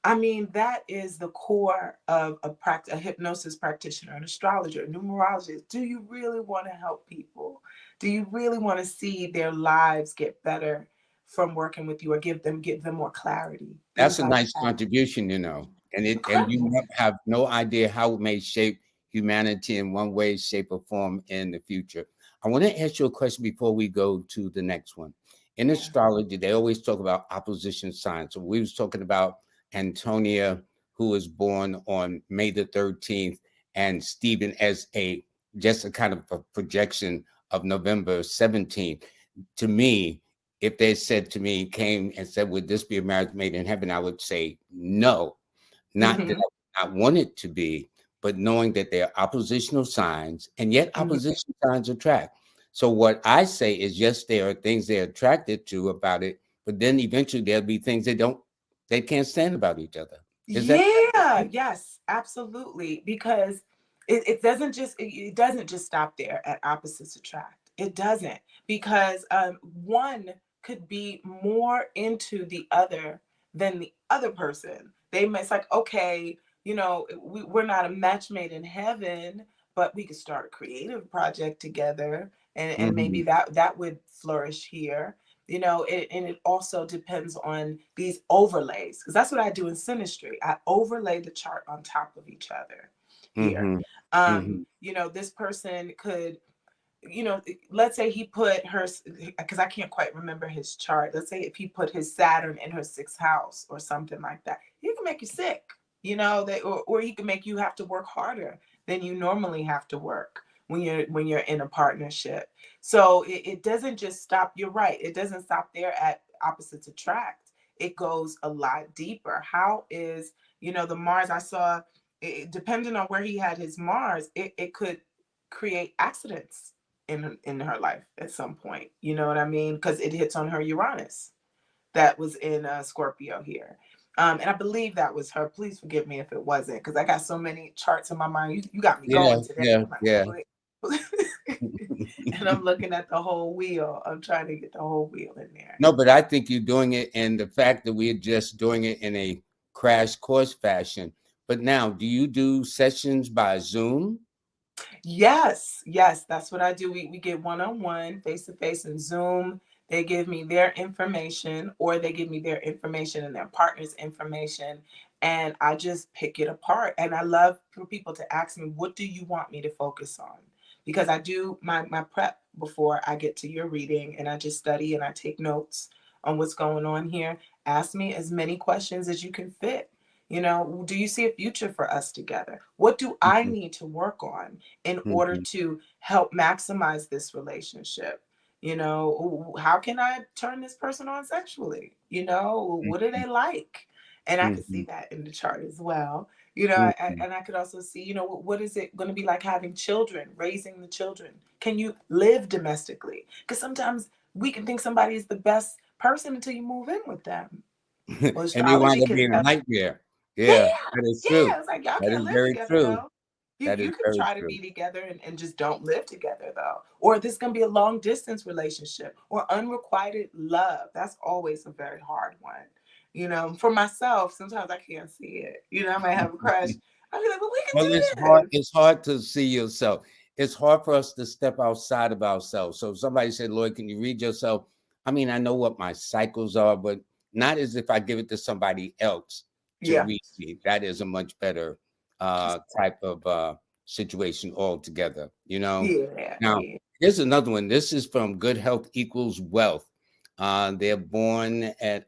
I mean, that is the core of a hypnosis practitioner, an astrologer, a numerologist. Do you really want to help people? Do you really want to see their lives get better from working with you, or give them more clarity?
That's
Things
a
like
nice
that.
contribution, and you
Incredible.
have no idea how it may shape humanity in one way, shape, or form in the future. I want to ask you a question before we go to the next one. In
Yeah.
astrology, they always talk about opposition signs. So we was talking about Antonia, who was born on May the 13th, and Stephen as just a kind of a projection of November 17th. To me, if they said to me, came and said, would this be a marriage made in heaven? I would say no. Not that
Hmm.
I would not want it to be, but knowing that there are oppositional signs, and yet
Hmm.
opposition signs attract. So what I say is, yes, there are things they're attracted to about it, but then eventually there'll be things they can't stand about each other. Is that
Yeah, yes, absolutely. Because it doesn't just stop there at opposites attract. It doesn't, because one could be more into the other than the other person. It's like, okay, we're not a match made in heaven, but we could start a creative project together, and maybe
Mhm,
that would flourish here. And it also depends on these overlays, because that's what I do in synastry. I overlay the chart on top of each other here.
mhm, mhm,
This person could, let's say he put her, because I can't quite remember his chart. Let's say if he put his Saturn in her sixth house or something like that, he can make you sick, or he can make you have to work harder than you normally have to work when you're in a partnership. So it doesn't just stop. You're right. It doesn't stop there at opposites attract. It goes a lot deeper. How is, the Mars I saw, depending on where he had his Mars, it could create accidents in her life at some point. You know what I mean? Because it hits on her Uranus that was in Scorpio here. And I believe that was her. Please forgive me if it wasn't, because I got so many charts in my mind. You got me
yeah,
going today.
yeah,
I'm like,
yeah.
wait. And I'm looking at the whole wheel. I'm trying to get the whole wheel in there.
No, but I think you're doing it, and the fact that we're just doing it in a crash course fashion. But now, do you do sessions by Zoom?
Yes, yes, that's what I do. We get one-on-one, face-to-face, and Zoom. They give me their information, or they give me their information and their partner's information, and I just pick it apart. And I love for people to ask me, what do you want me to focus on? Because I do my prep before I get to your reading, and I just study and I take notes on what's going on here. Ask me as many questions as you can fit. Do you see a future for us together? What do I
Mhm,
need to work on in order
mhm,
to help maximize this relationship? How can I turn this person on sexually? What do
mhm,
they like? And I could see
mhm,
that in the chart as well.
mhm.
And I could also see, what is it going to be like having children, raising the children? Can you live domestically? Because sometimes we can think somebody is the best person until you move in with them. Well,
And they wind
astrology
up
can
being a
tell.
nightmare.
Yeah,
Yeah, that is true.
yeah. It's like y'all
That
can't
is
live
very
together
true.
though. You
That is
you can
very
try to
true.
be together and just don't live together though. Or this can be a long distance relationship or unrequited love. That's always a very hard one. For myself, sometimes I can't see it. I might have a crush. I'll be like, well, we can
Well, it's
do
hard.
this.
It's hard to see yourself. It's hard for us to step outside of ourselves. So if somebody said, Lloyd, can you read yourself? I mean, I know what my cycles are, but not as if I give it to somebody else to
Yeah.
read me. That is a much better type of situation altogether,
Yeah.
Now,
Yeah.
here's another one. This is from Good Health Equals Wealth. They're born at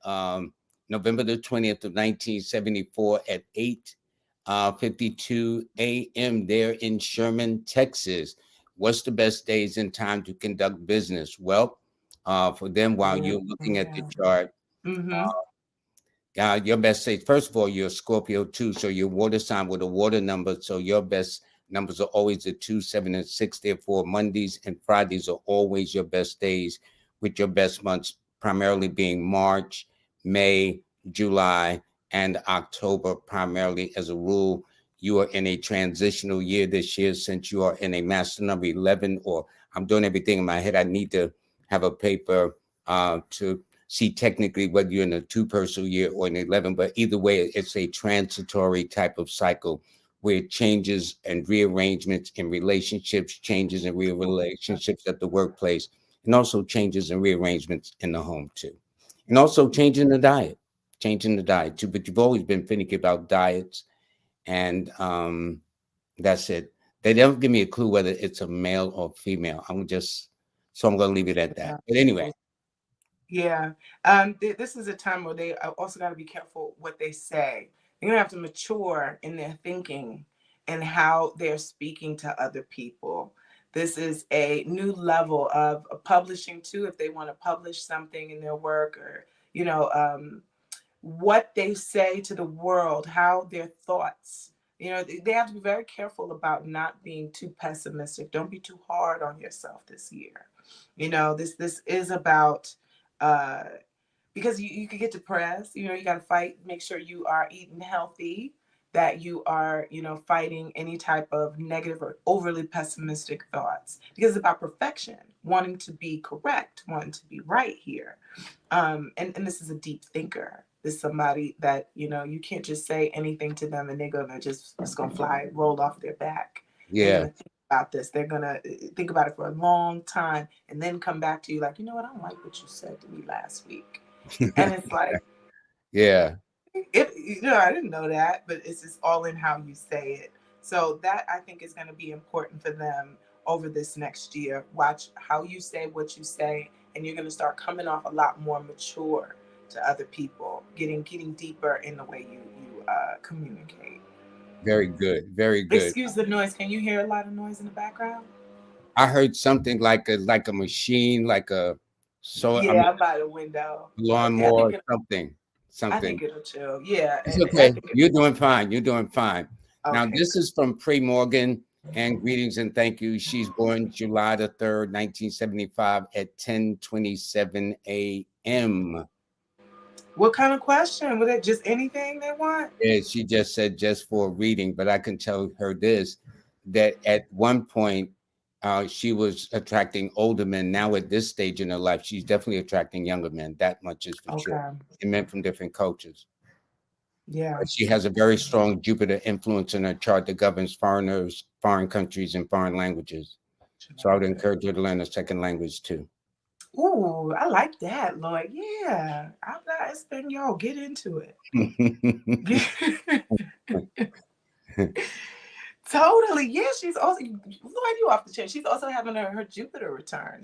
November the 20th of 1974 at 8:52 a.m. there in Sherman, Texas. What's the best days and time to conduct business? Well, for them, while
Oh,
you're looking at the
yeah.
chart,
Mm-hmm.
your best days, first of all, you're a Scorpio too, so your water sign with a water number. So your best numbers are always the 2, 7, and 6. Therefore, Mondays and Fridays are always your best days, with your best months primarily being March, May, July, and October, primarily as a rule. You are in a transitional year this year since you are in a master number 11, or I'm doing everything in my head. I need to have a paper to see technically whether you're in a two-person year or an 11, but either way, it's a transitory type of cycle where changes and rearrangements in relationships, changes and relationships at the workplace, and also changes and rearrangements in the home too. And also changing the diet too. But you've always been finicky about diets, and that's it. They don't give me a clue whether it's a male or female. I'm gonna leave it at that. But anyway,
Yeah. This is a time where they also got to be careful what they say. They're going to have to mature in their thinking and how they're speaking to other people. This is a new level of publishing too, if they want to publish something in their work, or, you know, what they say to the world, how their thoughts, they have to be very careful about not being too pessimistic. Don't be too hard on yourself this year. This is about, uh, because you could get depressed. You got to fight, make sure you are eating healthy, that you are, fighting any type of negative or overly pessimistic thoughts, because it's about perfection, wanting to be correct, wanting to be right here. And this is a deep thinker. This is somebody that, you can't just say anything to them and they're gonna it's gonna fly, roll off their back. They're
yeah.
gonna think about this. They're gonna think about it for a long time and then come back to you like, I don't like what you said to me last week. And it's like,
Yeah,
I didn't know that, but it's just all in how you say it. So that, I think, is going to be important for them over this next year. Watch how you say what you say, and you're going to start coming off a lot more mature to other people, getting deeper in the way you communicate.
very good, very good.
Excuse the noise. Can you hear a lot of noise in the background?
I heard something like a machine, I mean
Yeah, I'm by the window. Okay,
lawnmower, something,
I
something.
think it'll chill. Yeah,
It's
I
okay.
think
You're doing fine. You're doing fine. Now
okay.
this is from Pre Morgan, and greetings and thank you. She's born July the 3rd, 1975 at 10:27 a.m.
What kind of question? Would it just anything they want?
Yeah, she just said just for reading, but I can tell her this, that at one point she was attracting older men. Now at this stage in her life, she's definitely attracting younger men. That much is for sure.
Okay.
And men from different cultures.
Yeah.
She has a very strong Jupiter influence in her chart that governs foreigners, foreign countries, and foreign languages. So I would encourage her to learn a second language too.
Ooh, I like that, Lord. Yeah. I'm not expecting y'all get into it. Totally. Yeah, she's also Lloyd, you off the chain. She's also having her Jupiter return.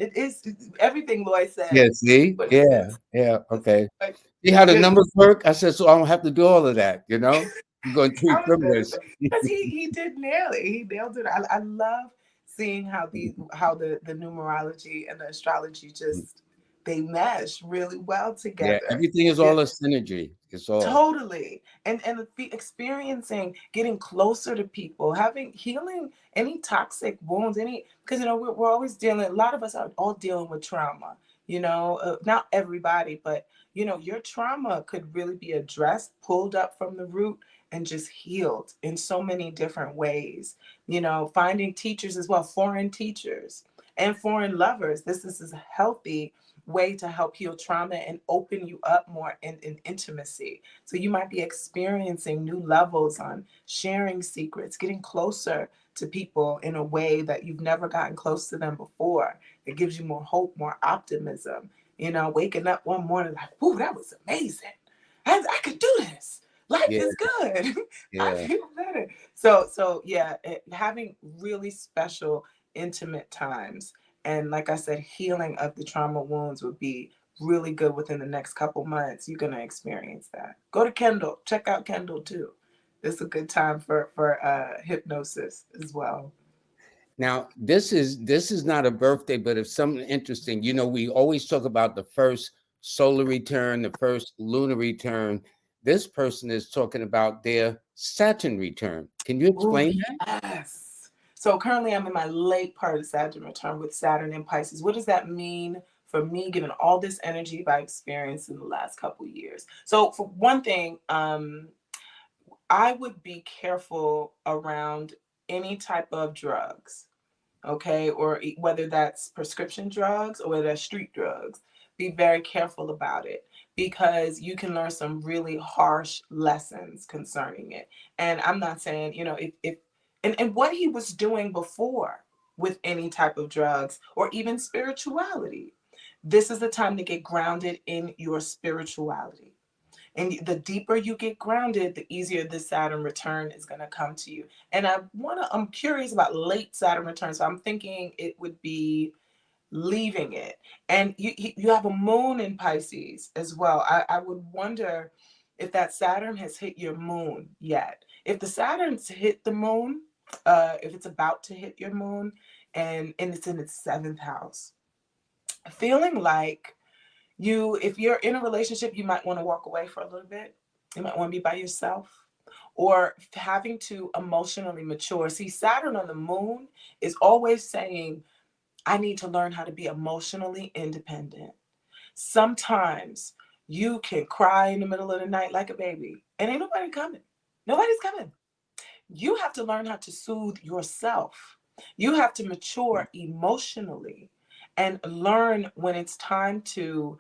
Everything Lloyd said.
Yeah, see?
What it
Yeah,
is.
yeah, okay.
Like,
See how the
good.
numbers work? I said, so I don't have to do all of that, you know? You're going to
I
treat
was gonna
criminals.
say, because he did nail it. He nailed it. I love seeing how the numerology and the astrology just they mesh really well
Yeah,
together.
everything is
Yeah,
all a synergy. It's all.
totally. And experiencing, getting closer to people, having healing any toxic wounds, because we're always dealing, a lot of us are all dealing with trauma. Not everybody, but your trauma could really be addressed, pulled up from the root, and just healed in so many different ways. Finding teachers as well, foreign teachers and foreign lovers. This is a healthy way to help heal trauma and open you up more in intimacy. So you might be experiencing new levels on sharing secrets, getting closer to people in a way that you've never gotten close to them before. It gives you more hope, more optimism. Waking up one morning like, "Ooh, that was amazing. I could do this. Life
Yeah,
is good. I
yeah,
feel better." So yeah, having really special, intimate times, and like I said, healing of the trauma wounds would be really good within the next couple months, you're gonna experience that. Go to Kendall, check out Kendall too. It's a good time for hypnosis as well.
Now, this is not a birthday, but it's something interesting. You know, we always talk about the first solar return, the first lunar return. This person is talking about their Saturn return. Can you
Oh
explain that?
yes. So currently I'm in my late part of Saturn return with Saturn in Pisces. What does that mean for me, given all this energy I've experienced in the last couple of years? So for one thing, I would be careful around any type of drugs, okay, or whether that's prescription drugs or whether that's street drugs. Be very careful about it because you can learn some really harsh lessons concerning it. And I'm not saying, if and what he was doing before with any type of drugs or even spirituality, this is the time to get grounded in your spirituality. And the deeper you get grounded, the easier this Saturn return is going to come to you. And I'm curious about late Saturn return. So I'm thinking it would be leaving it. And you have a moon in Pisces as well. I would wonder if that Saturn has hit your moon yet. If the Saturn's hit the moon, if it's about to hit your moon and it's in its seventh house, feeling like if you're in a relationship, you might want to walk away for a little bit. You might want to be by yourself or having to emotionally mature. See, Saturn on the moon is always saying, I need to learn how to be emotionally independent. Sometimes you can cry in the middle of the night like a baby and ain't nobody coming. Nobody's coming. You have to learn how to soothe yourself. You have to mature emotionally and learn when it's time to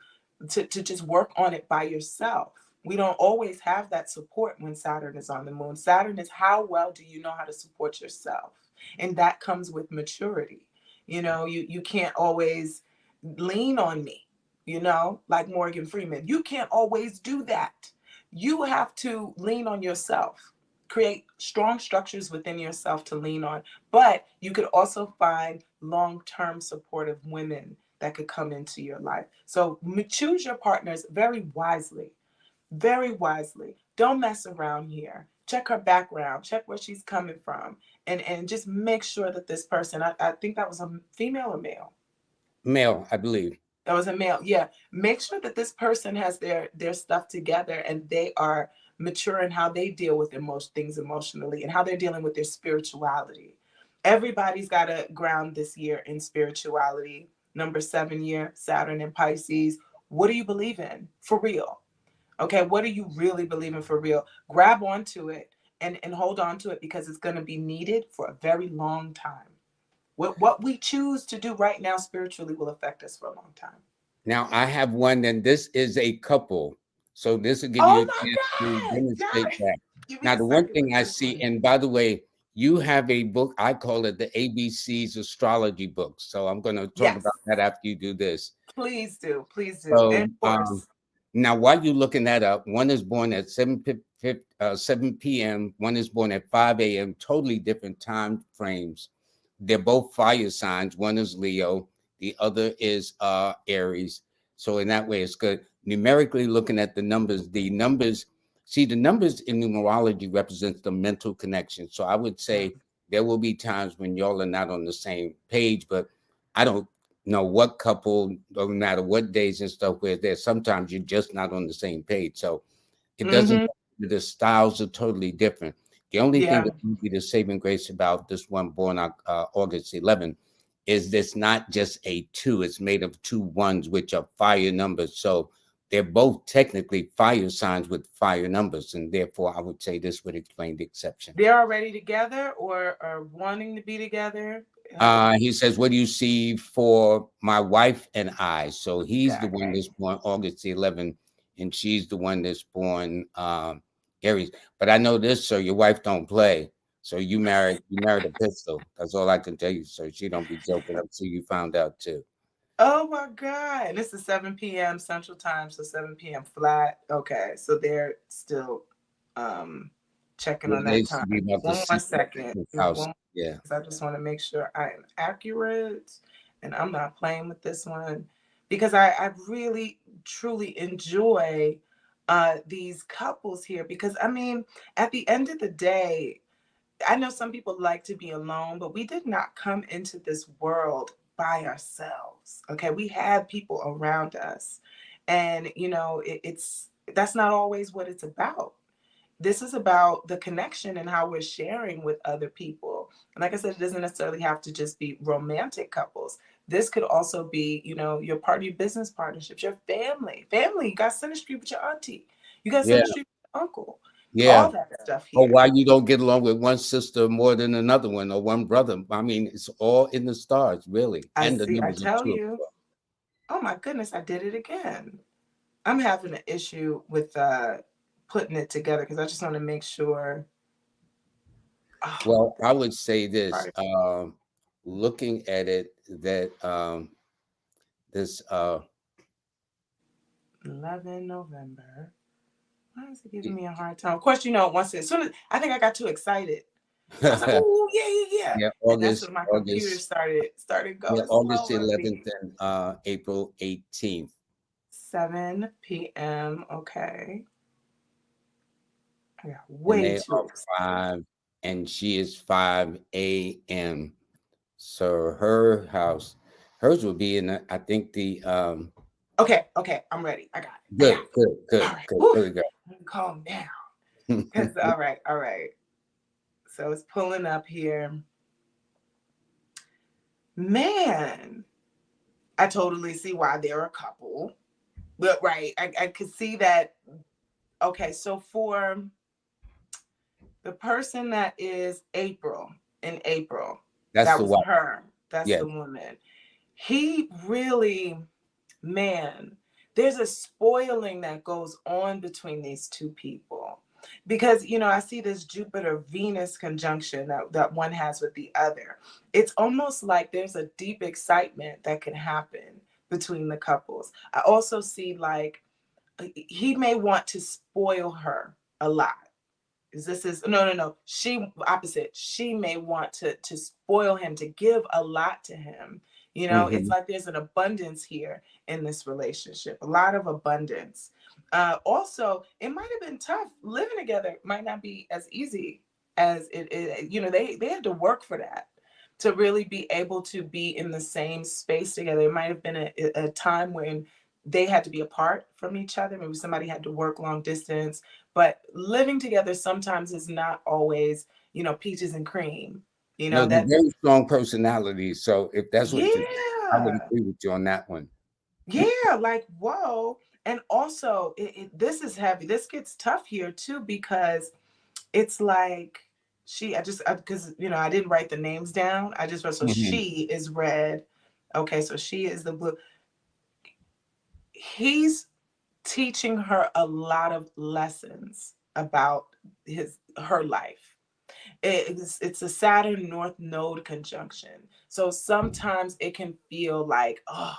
just work on it by yourself. We don't always have that support when Saturn is on the moon. Saturn is how well do you know how to support yourself? And that comes with maturity. You can't always lean on me, like Morgan Freeman. You can't always do that. You have to lean on yourself. Create strong structures within yourself to lean on. But you could also find long-term supportive women that could come into your life. So choose your partners very wisely, very wisely. Don't mess around here. Check her background, check where she's coming from, and just make sure that this person, I think that was a female or male.
Male, I believe.
That was a male. Yeah. Make sure that this person has their stuff together and they are mature in how they deal with things emotionally and how they're dealing with their spirituality. Everybody's got to ground this year in spirituality. Number 7 year, Saturn and Pisces. What do you believe in for real? Okay, what do you really believe in for real? Grab onto it and hold on to it because it's going to be needed for a very long time. What we choose to do right now spiritually will affect us for a long time.
Now, I have one, and this is a couple. So this will give you
Oh
a
my
chance to
God.
demonstrate
Yeah.
that.
Give me
Now,
a
the one
second
thing
with
I
this
see,
one.
and by the way, you have a book, I call it the ABC's Astrology book. So I'm going to talk about
Yes.
that after you do this.
Please do. Please do. And
So
of course.
now, while you're looking that up, one is born at 7 p.m., one is born at 5 a.m., totally different time frames. They're both fire signs. One is Leo, the other is Aries. So in that way, it's good. Numerically looking at the numbers, see, the numbers in numerology represents the mental connection. So I would say there will be times when y'all are not on the same page, but I don't know what couple, no matter what days and stuff, where there's sometimes you're just not on the same page. So it doesn't,
Mm-hmm.
the styles are totally different. The only thing
Yeah.
that would be the saving grace about this one born on August 11th is this not just a two, it's made of two ones, which are fire numbers. So they're both technically fire signs with fire numbers. And therefore, I would say this would explain the exception.
They're already together or are wanting to be together. How do
He says, "What do you see for my wife and I?" So he's the one
okay.
that's born August the 11th, and she's the one that's born Aries. But I know this, so your wife don't play. So you married a pistol. That's all I can tell you. So she don't be joking. I'm sure you found out too.
Oh my God. And this is 7 p.m. Central Time, so 7 p.m. flat. Okay. So they're still um checking
Yeah,
on
they
that
used
time.
to be about to
One more
see
second.
his
Just
house.
one
Yeah.
because I just want to make sure I am accurate and I'm not playing with this one. because I really truly enjoy these couples here, because I mean, at the end of the day, I know some people like to be alone, but we did not come into this world by ourselves. Okay, we had people around us, and you know, it's that's not always what it's about. This is about the connection and how we're sharing with other people. And like I said, it doesn't necessarily have to just be romantic couples. This could also be, you know, your party business partnerships, your family. Family, you got synastry with your auntie. You got
Yeah,
synastry with your uncle.
yeah.
All that stuff
Or
here.
why you don't get along with one sister more than another one, or one brother. I mean, it's all in the stars, really,
I
and the
see, I
numbers are
tell
too.
you. Oh my goodness, I did it again. I'm having an issue with putting it together because I just want to make sure. Oh,
Well, I would say this,
sorry.
looking at it, that this
11 November. Why is it giving me a hard time? Of course, you know, once as soon as I think I got too excited, I was like, "Oh yeah, yeah, yeah,"
yeah,
and that's when
August,
my computer
August,
started
yeah,
going
August
slow on
11th
me.
and April 18th,
7 p.m. Okay, I got
and
way
they
too
are
excited.
5, and she is 5 a.m. So her house, hers will be in, I think the
Okay, okay, I'm ready. I got it. I got
good, good,
it. All
good,
right,
good.
whew,
There we go.
let me calm down. Cause all right, all right. So it's pulling up here. Man, I totally see why they're a couple. But right, I could see that. Okay, so for the person that is April, in April,
That's
that
the
was
wife.
her. That's
Yeah.
the woman. He really, man, there's a spoiling that goes on between these two people. Because, you know, I see this Jupiter Venus conjunction that one has with the other. It's almost like there's a deep excitement that can happen between the couples. I also see like he may want to spoil her a lot. This is no. She opposite. She may want to spoil him, to give a lot to him. You know, it's
Hmm.
like there's an abundance here in this relationship, a lot of abundance. Also, it might have been tough living together. It might not be as easy as it. You know, they had to work for that to really be able to be in the same space together. It might have been a time when they had to be apart from each other. Maybe somebody had to work long distance, but living together sometimes is not always, you know, peaches and cream. You
No,
know,
they're
that,
very strong personalities. So if that's what you, I would
yeah,
agree with you on that one.
yeah, like, whoa. And also, this is heavy. This gets tough here too, because it's like I just, because, you know, I didn't write the names down. I just wrote, so
Hmm.
she is red. Okay, so she is the blue. He's teaching her a lot of lessons about her life. It's a Saturn North Node conjunction. So sometimes it can feel like, oh,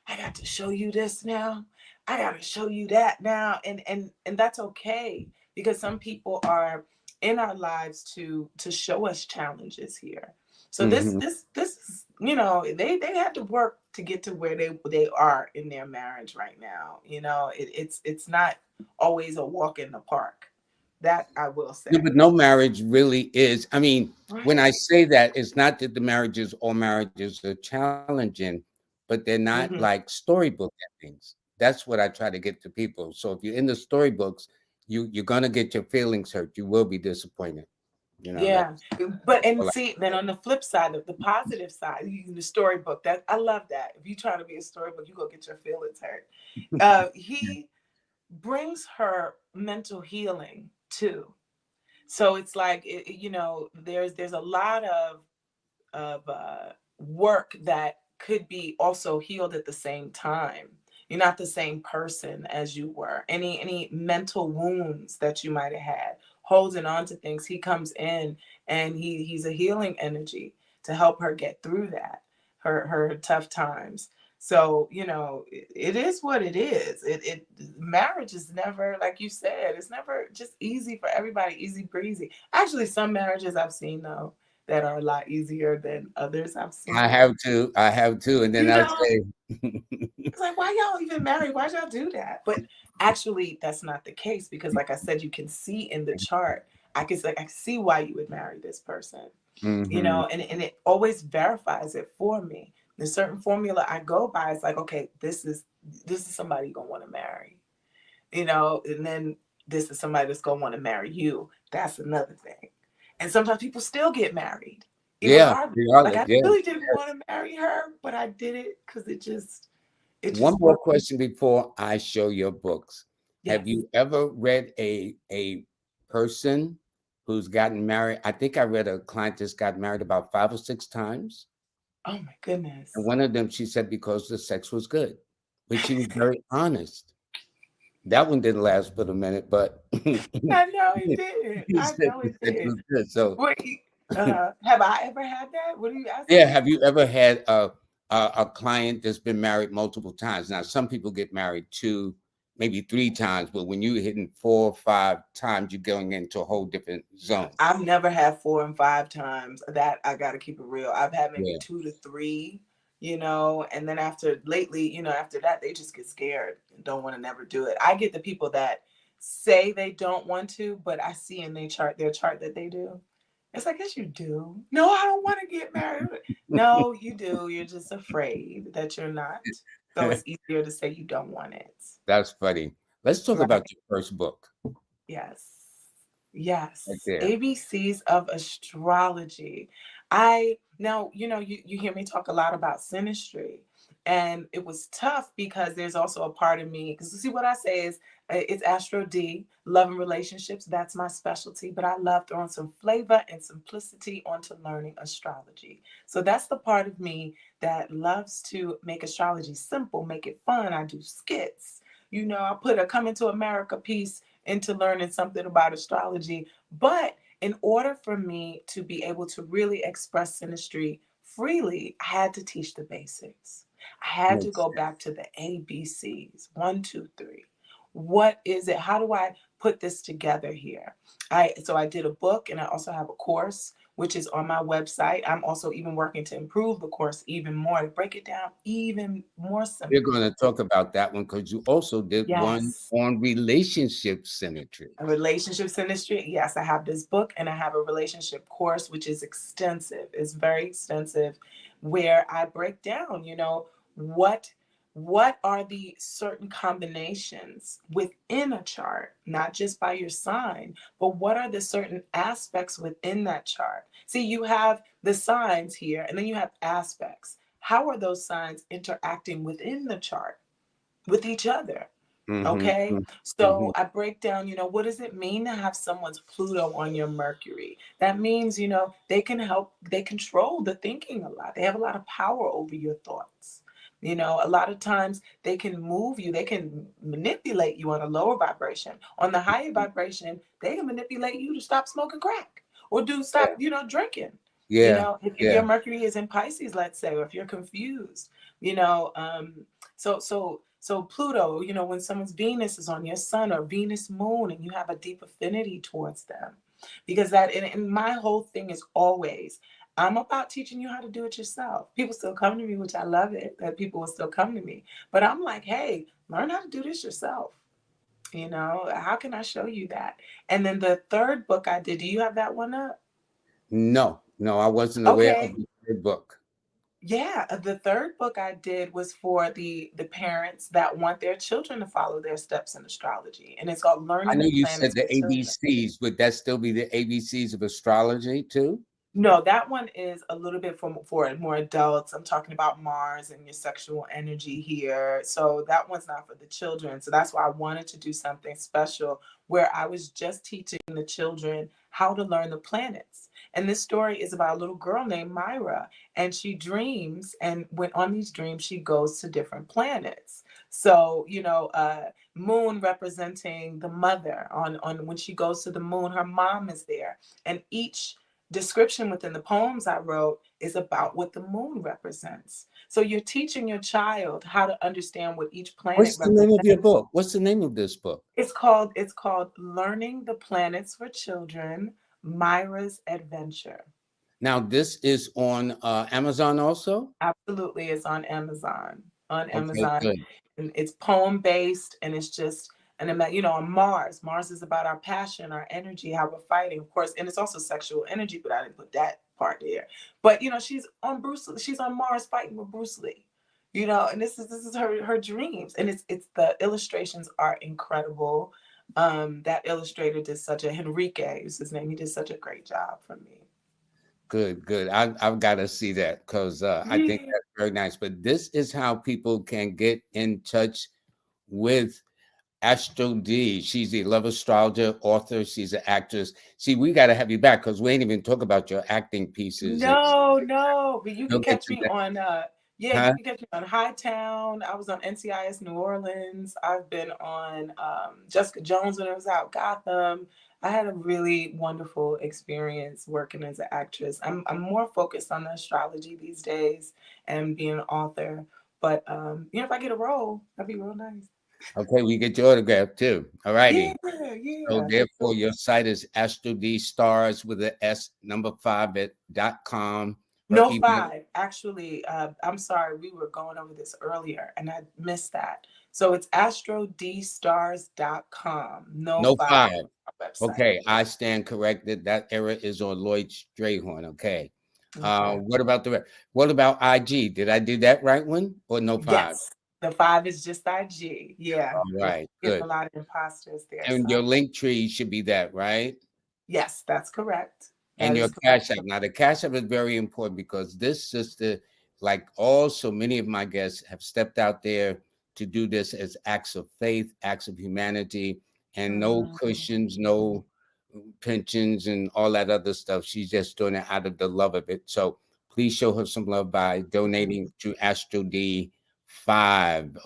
I got to show you this now. I got to show you that now, and that's okay, because some people are in our lives to show us challenges here. So this
Hmm.
this is, you know, they had to work to get to where they are in their marriage right now. You know, it's not always a walk in the park. That I will
Yeah,
say.
but no marriage really is. I mean, when I
Right.
say that, it's not that the marriages, all marriages are challenging, but they're not
Hmm.
like storybook endings. That's what I try to get to people. So if you're in the storybooks, you're gonna get your feelings hurt. You will be disappointed. You know,
Yeah, but
that's
and
all I
see, then on the flip side, the positive side, the storybook. That I love that. If you're trying to be a storybook, you go get your feelings hurt. He brings her mental healing too. So it's like, you know, there's a lot of work that could be also healed at the same time. You're not the same person as you were. Any mental wounds that you might have had, holding on to things, he comes in and he's a healing energy to help her get through that, her tough times. So, you know, it is what it is. It marriage is never, like you said, it's never just easy for everybody, easy breezy. Actually, some marriages I've seen though, that are a lot easier than others I've
I
seen.
have to. I have to. And then
You
I
know,
say,
it's like, why y'all even married? Why'd y'all do that? But actually, that's not the case because, like I said, you can see in the chart. I can see why you would marry this person. You
mm-hmm.
know, and it always verifies it for me. The certain formula I go by is like, okay, this is somebody you're gonna want to marry. You know, and then this is somebody that's gonna want to marry you. That's another thing. And sometimes people still get married,
Yeah,
regardless. Like
regardless.
I
Yeah.
really didn't want to marry her, but I did it because it
One
just
more
worked.
question before I show your books. Have
Yes.
you ever read a person who's gotten married? I think I read a client that's got married about 5 or 6 times.
Oh my
And
goodness.
one of them, she said, because the sex was good, but she was very honest. That one didn't last but a minute, but
I know it did.
he
I
said
know
the
it
sex
did.
was good. So,
Wait, have I ever had that? What are you
yeah,
asking?
have you ever had a client that's been married multiple times? Now, some people get married 2, maybe 3 times, but when you're hitting 4 or 5 times, you're going into a whole different zone.
I've never had 4 and 5 times. That I got to keep it real. I've had maybe
Yeah,
2 to 3, you know, and then after lately, you know, after that, they just get scared and don't want to never do it. I get the people that say they don't want to, but I see in their chart that they do. It's like, yes, you do. No, I don't want to get married. No, you do. You're just afraid that you're not. So it's easier to say you don't want it.
that's funny. Let's talk
Right.
about your first book
Yes.
right
Yes.
there.
ABCs of astrology. I now, you know, you hear me talk a lot about synastry. And it was tough because there's also a part of me, because see what I say is it's AstroDee, love and relationships. That's my specialty. But I love throwing some flavor and simplicity onto learning astrology. So that's the part of me that loves to make astrology simple, make it fun. I do skits. You know, I put a Coming to America piece into learning something about astrology. But in order for me to be able to really express synastry freely, I had to teach the basics. I had to
Makes
go back to the ABCs, one, two, three. What is it? How do I put this together here? I did a book and I also have a course which is on my website. I'm also even working to improve the course even more, to break it down even more
We're going
simply.
to talk about that one because you also did one
Yes.
on relationship symmetry.
A relationships industry. Yes, I have this book and I have a relationship course, which is extensive. It's very extensive, where I break down, you know, what what are the certain combinations within a chart, not just by your sign, but what are the certain aspects within that chart. See, you have the signs here, and then you have aspects. How are those signs interacting within the chart with each other?
Mm-hmm,
Okay.
mm-hmm.
So I break down, you know, what does it mean to have someone's Pluto on your Mercury? That means, you know, they control the thinking a lot. They have a lot of power over your thoughts. You know, a lot of times they can move you, they can manipulate you on a lower vibration. On the higher vibration, they can manipulate you to stop smoking crack or do stop, you know, drinking. You
Yeah,
know, if
yeah.
your Mercury is in Pisces, let's say, or if you're confused, you know, so Pluto, you know, when someone's Venus is on your sun or Venus moon and you have a deep affinity towards them. Because and my whole thing is always, I'm about teaching you how to do it yourself. People still come to me, which I love it, that people will still come to me. But I'm like, hey, learn how to do this yourself. You know, how can I show you that? And then the third book I did, do you have that one up?
No, no, I wasn't aware of
Okay.
the third book.
Yeah, the third book I did was for the parents that want their children to follow their steps in astrology, and it's called
I
Learning
know
the
you said
Planets
the
for Children.
ABCs. Would that still be the ABCs of astrology too?
No, that one is a little bit for more adults. I'm talking about Mars and your sexual energy here. So that one's not for the children. So that's why I wanted to do something special where I was just teaching the children how to learn the planets. And this story is about a little girl named Myra, and she dreams, and when on these dreams, she goes to different planets. So, you know, moon representing the mother. On when she goes to the moon, her mom is there. And each description within the poems I wrote is about what the moon represents. So you're teaching your child how to understand what each planet
What's the name of
represents.
your book? What's the name of this book?
It's called Learning the Planets for Children, Myra's Adventure.
Now this is on Amazon also.
Absolutely, it's on Amazon. On
Okay,
Amazon,
good.
and it's poem based, and it's just on Mars. Mars is about our passion, our energy, how we're fighting, of course, and it's also sexual energy. But I didn't put that part there. But she's on Bruce. She's on Mars fighting with Bruce Lee. And this is her dreams, and it's the illustrations are incredible. That illustrator did such a Henrique is his name. He did such a great job for me.
Good, good. I've got to see that because I think
Yeah.
that's very nice. But this is how people can get in touch with AstroDee. She's the love astrologer, author. She's an actress. See, we got to have you back because we ain't even talk about your acting pieces. And
No, no, but you
we'll
can
get
catch
to
me
that.
on
Huh?
you can catch me on Hightown. I was on NCIS New Orleans. I've been on Jessica Jones when it was out, Gotham. I had a really wonderful experience working as an actress. I'm more focused on the astrology these days and being an author. But if I get a role, that'd be real nice.
Okay, we get your autograph too. All
Yeah,
righty. So
yeah.
therefore, your site is AstroD Stars with a S number 5 at .com. Her
No
email,
five. Actually, I'm sorry, we were going over this earlier and I missed that. So it's astroDstars.com. No
no
five
5.
on our website.
Okay, I stand corrected. That error is on Lloyd Strayhorn. Okay.
Okay.
What about what about IG? Did I do that right one or no 5?
Yes. The five is just IG. Yeah.
All
We're
right,
getting
good.
a lot of imposters there.
And
So
your link tree should be that, right?
yes, that's correct.
And
That
your
is correct.
cash app. Now, the cash app is very important because this sister, like also many of my guests, have stepped out there to do this as acts of faith, acts of humanity, and no
Mhm.
cushions, no pensions, and all that other stuff. She's just doing it out of the love of it. So please show her some love by donating to AstroD5.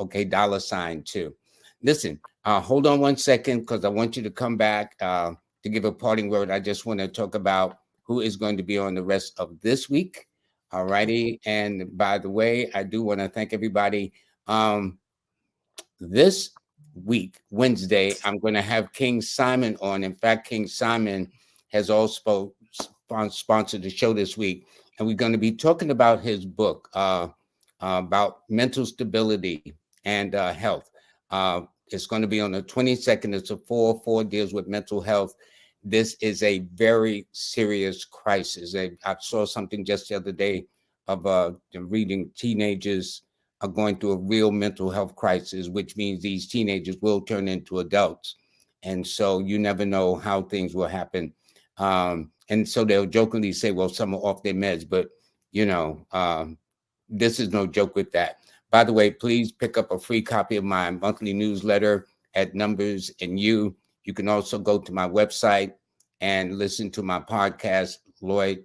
Okay, dollar sign too. Listen, hold on 1 second because I want you to come back to give a parting word. I just want to talk about who is going to be on the rest of this week. All righty. And by the way, I do want to thank everybody. Um, this week, Wednesday, I'm going to have King Simon on. In fact, King Simon has also sponsored the show this week. And we're going to be talking about his book about mental stability and health. It's going to be on the 22nd. It's a 4 deals with mental health. This is a very serious crisis. I saw something just the other day of reading teenagers are going through a real mental health crisis, which means these teenagers will turn into adults. And so you never know how things will happen. And so they'll jokingly say, well, some are off their meds, but this is no joke with that. By the way, please pick up a free copy of my monthly newsletter at Numbers and You. You can also go to my website and listen to my podcast, Lloyd.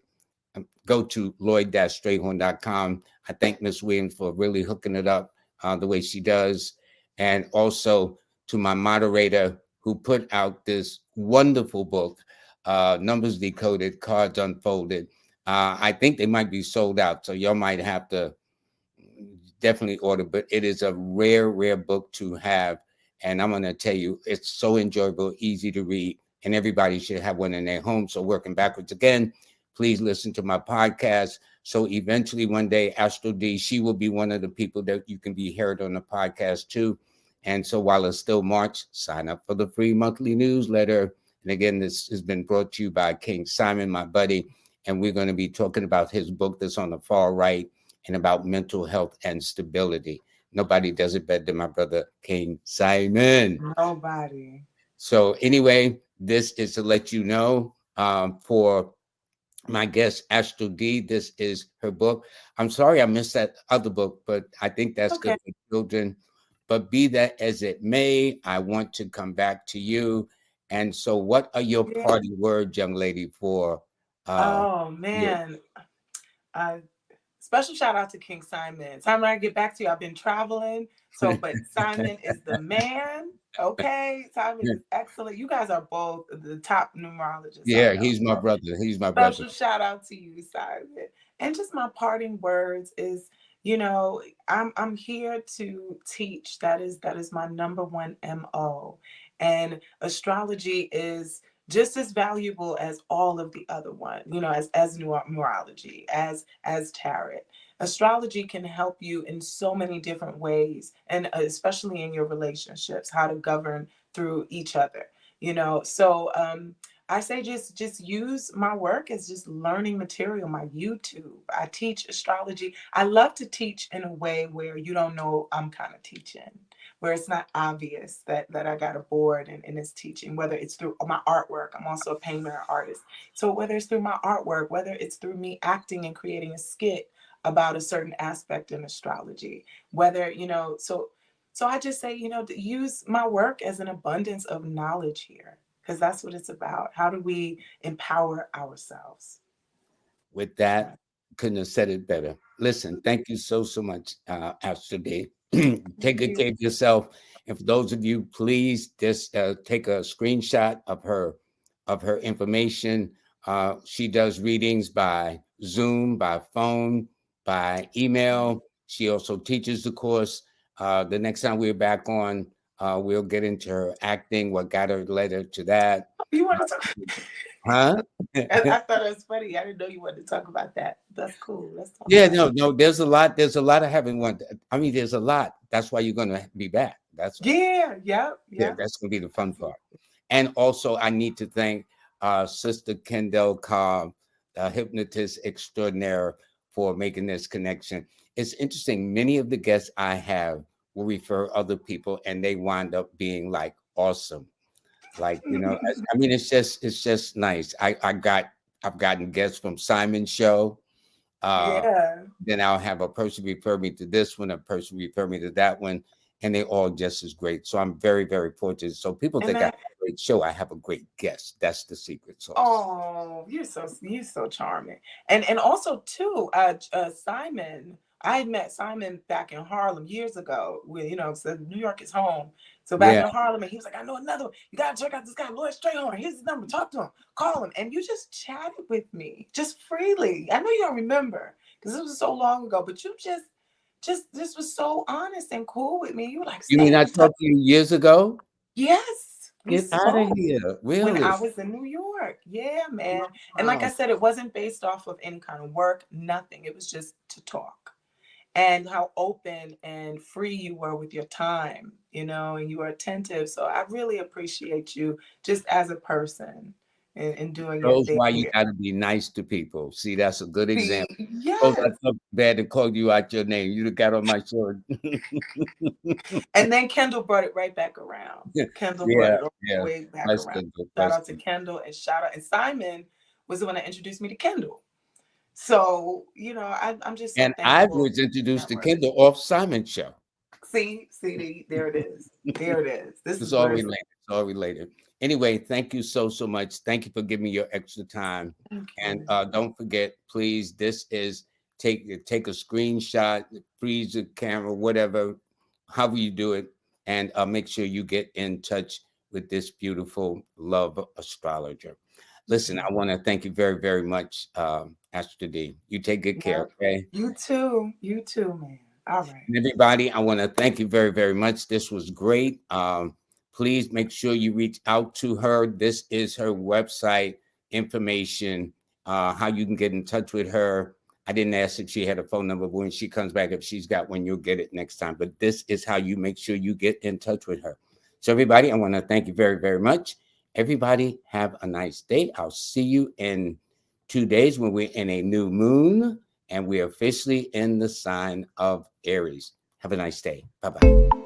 Go to lloyd-strayhorn.com. I thank Miss Williams for really hooking it up the way she does. And also to my moderator who put out this wonderful book, Numbers Decoded, Cards Unfolded. I think they might be sold out, so y'all might have to definitely order, but it is a rare, rare book to have. And I'm going to tell you, it's so enjoyable, easy to read, and everybody should have one in their home. So, working backwards again, please listen to my podcast. So, eventually, one day, AstroD, she will be one of the people that you can be heard on the podcast too. And so, while it's still March, sign up for the free monthly newsletter. And again, this has been brought to you by King Simon, my buddy. And we're going to be talking about his book that's on the far right and about mental health and stability. Nobody does it better than my brother King Simon.
Nobody.
So anyway, this is to let you know for my guest Astro D. This is her book. I'm sorry I missed that other book, but I think that's good
Okay.
for children. But be that as it may, I want to come back to you. And so, what are your
Yeah.
party words, young lady, for
Oh
you?
man. Uh, Special shout out to King Simon. Simon, I get back to you. I've been traveling. So, but Simon is the man. Okay. Simon is excellent. You guys are both the top numerologists I
Yeah,
know.
he's my
So
brother. He's my brother.
special shout out to you, Simon. And just my parting words is, I'm here to teach. That is my number one MO. And astrology is just as valuable as all of the other one, you know, as numerology, as tarot. Astrology can help you in so many different ways, and especially in your relationships, how to govern through each other, you know. So I say just use my work as just learning material, my YouTube. I teach astrology. I love to teach in a way where you don't know I'm kind of teaching, where it's not obvious that I got a board and it's teaching, whether it's through my artwork. I'm also a painter and artist. So whether it's through my artwork, whether it's through me acting and creating a skit about a certain aspect in astrology, whether, you know, so I just say, you know, use my work as an abundance of knowledge here, because that's what it's about. How do we empower ourselves?
With that, couldn't have said it better. Listen, thank you so much, AstroDee. Take
Thank
good
you.
care of yourself. And for those of you, please just take a screenshot of her information. She does readings by Zoom, by phone, by email. She also teaches the course. The next time we're back on, we'll get into her acting, what got her later to that.
You want to talk?
Huh?
I thought it was funny. I didn't know you wanted to talk about that. That's cool. Let's talk
Yeah,
about it.
no, there's a lot. There's a lot I haven't wanted. I mean, there's a lot. That's why you're gonna be back. That's
Yeah, yep,
yeah,
yep.
that's gonna be the fun part. And also, I need to thank Sister Kendall Cobb, hypnotist extraordinaire, for making this connection. It's interesting. Many of the guests I have will refer other people, and they wind up being like awesome. Like, you know, I mean, it's just nice. I've gotten guests from Simon's show. Uh,
Yeah.
then I'll have a person refer me to this one, a person refer me to that one, and they all just as great. So I'm very, very fortunate. So people
And
think I have
that,
a great show. I have a great guest. That's the secret sauce.
oh, you're so charming. And also too, Simon, I had met Simon back in Harlem years ago. When, you know, so New York is home. So back
Yeah,
in Harlem, and he was like, I know another one. You gotta check out this guy, Lloyd Strayhorn. Here's his number. Talk to him. Call him. And you just chatted with me, just freely. I know you don't remember because this was so long ago, but you just this was so honest and cool with me. You were like,
you mean
stay
I
in touch.
talked to you years ago?
Yes, we
Get out of
spoke
here!
when
Really?
I was in New York. Yeah, man. And like I
Wow.
said, it wasn't based off of any kind of work, nothing. It was just to talk. And how open and free you were with your time, you know, and you were attentive. So I really appreciate you just as a person and doing your
Shows
thing
why you
here.
got to be nice to people. See, that's a good
See,
example. Suppose I
yes.
felt bad and called you out your name. You'd have got on my show.
And then Kendall brought it right back around. Kendall brought
Yeah,
it all the
yeah.
way back around.
Question,
Shout out to
question.
Kendall and shout out. And Simon was the one that introduced me to Kendall. So, you know, I'm just so
And I
thankful
was
for
introduced
that
to
work.
Kendall off Simon's show.
There it is. There it is. This
It's
is
all
where it's
related. It's all related. Anyway, thank you so much. Thank you for giving me your extra time.
thank
And
you.
don't forget, please, this is take a screenshot, freeze the camera, whatever, however you do it, and make sure you get in touch with this beautiful love astrologer. Listen,
Yeah.
I want to thank you very, very much, Astro D. You take good care,
Yeah.
okay?
You too. You too, man. All right.
And everybody, I want to thank you very, very much. This was great. Please make sure you reach out to her. This is her website information, how you can get in touch with her. I didn't ask if she had a phone number, but when she comes back, if she's got one, you'll get it next time. But this is how you make sure you get in touch with her. So, everybody, I want to thank you very, very much. Everybody, have a nice day. I'll see you in 2 days when we're in a new moon and we're officially in the sign of Aries. Have a nice day. Bye bye.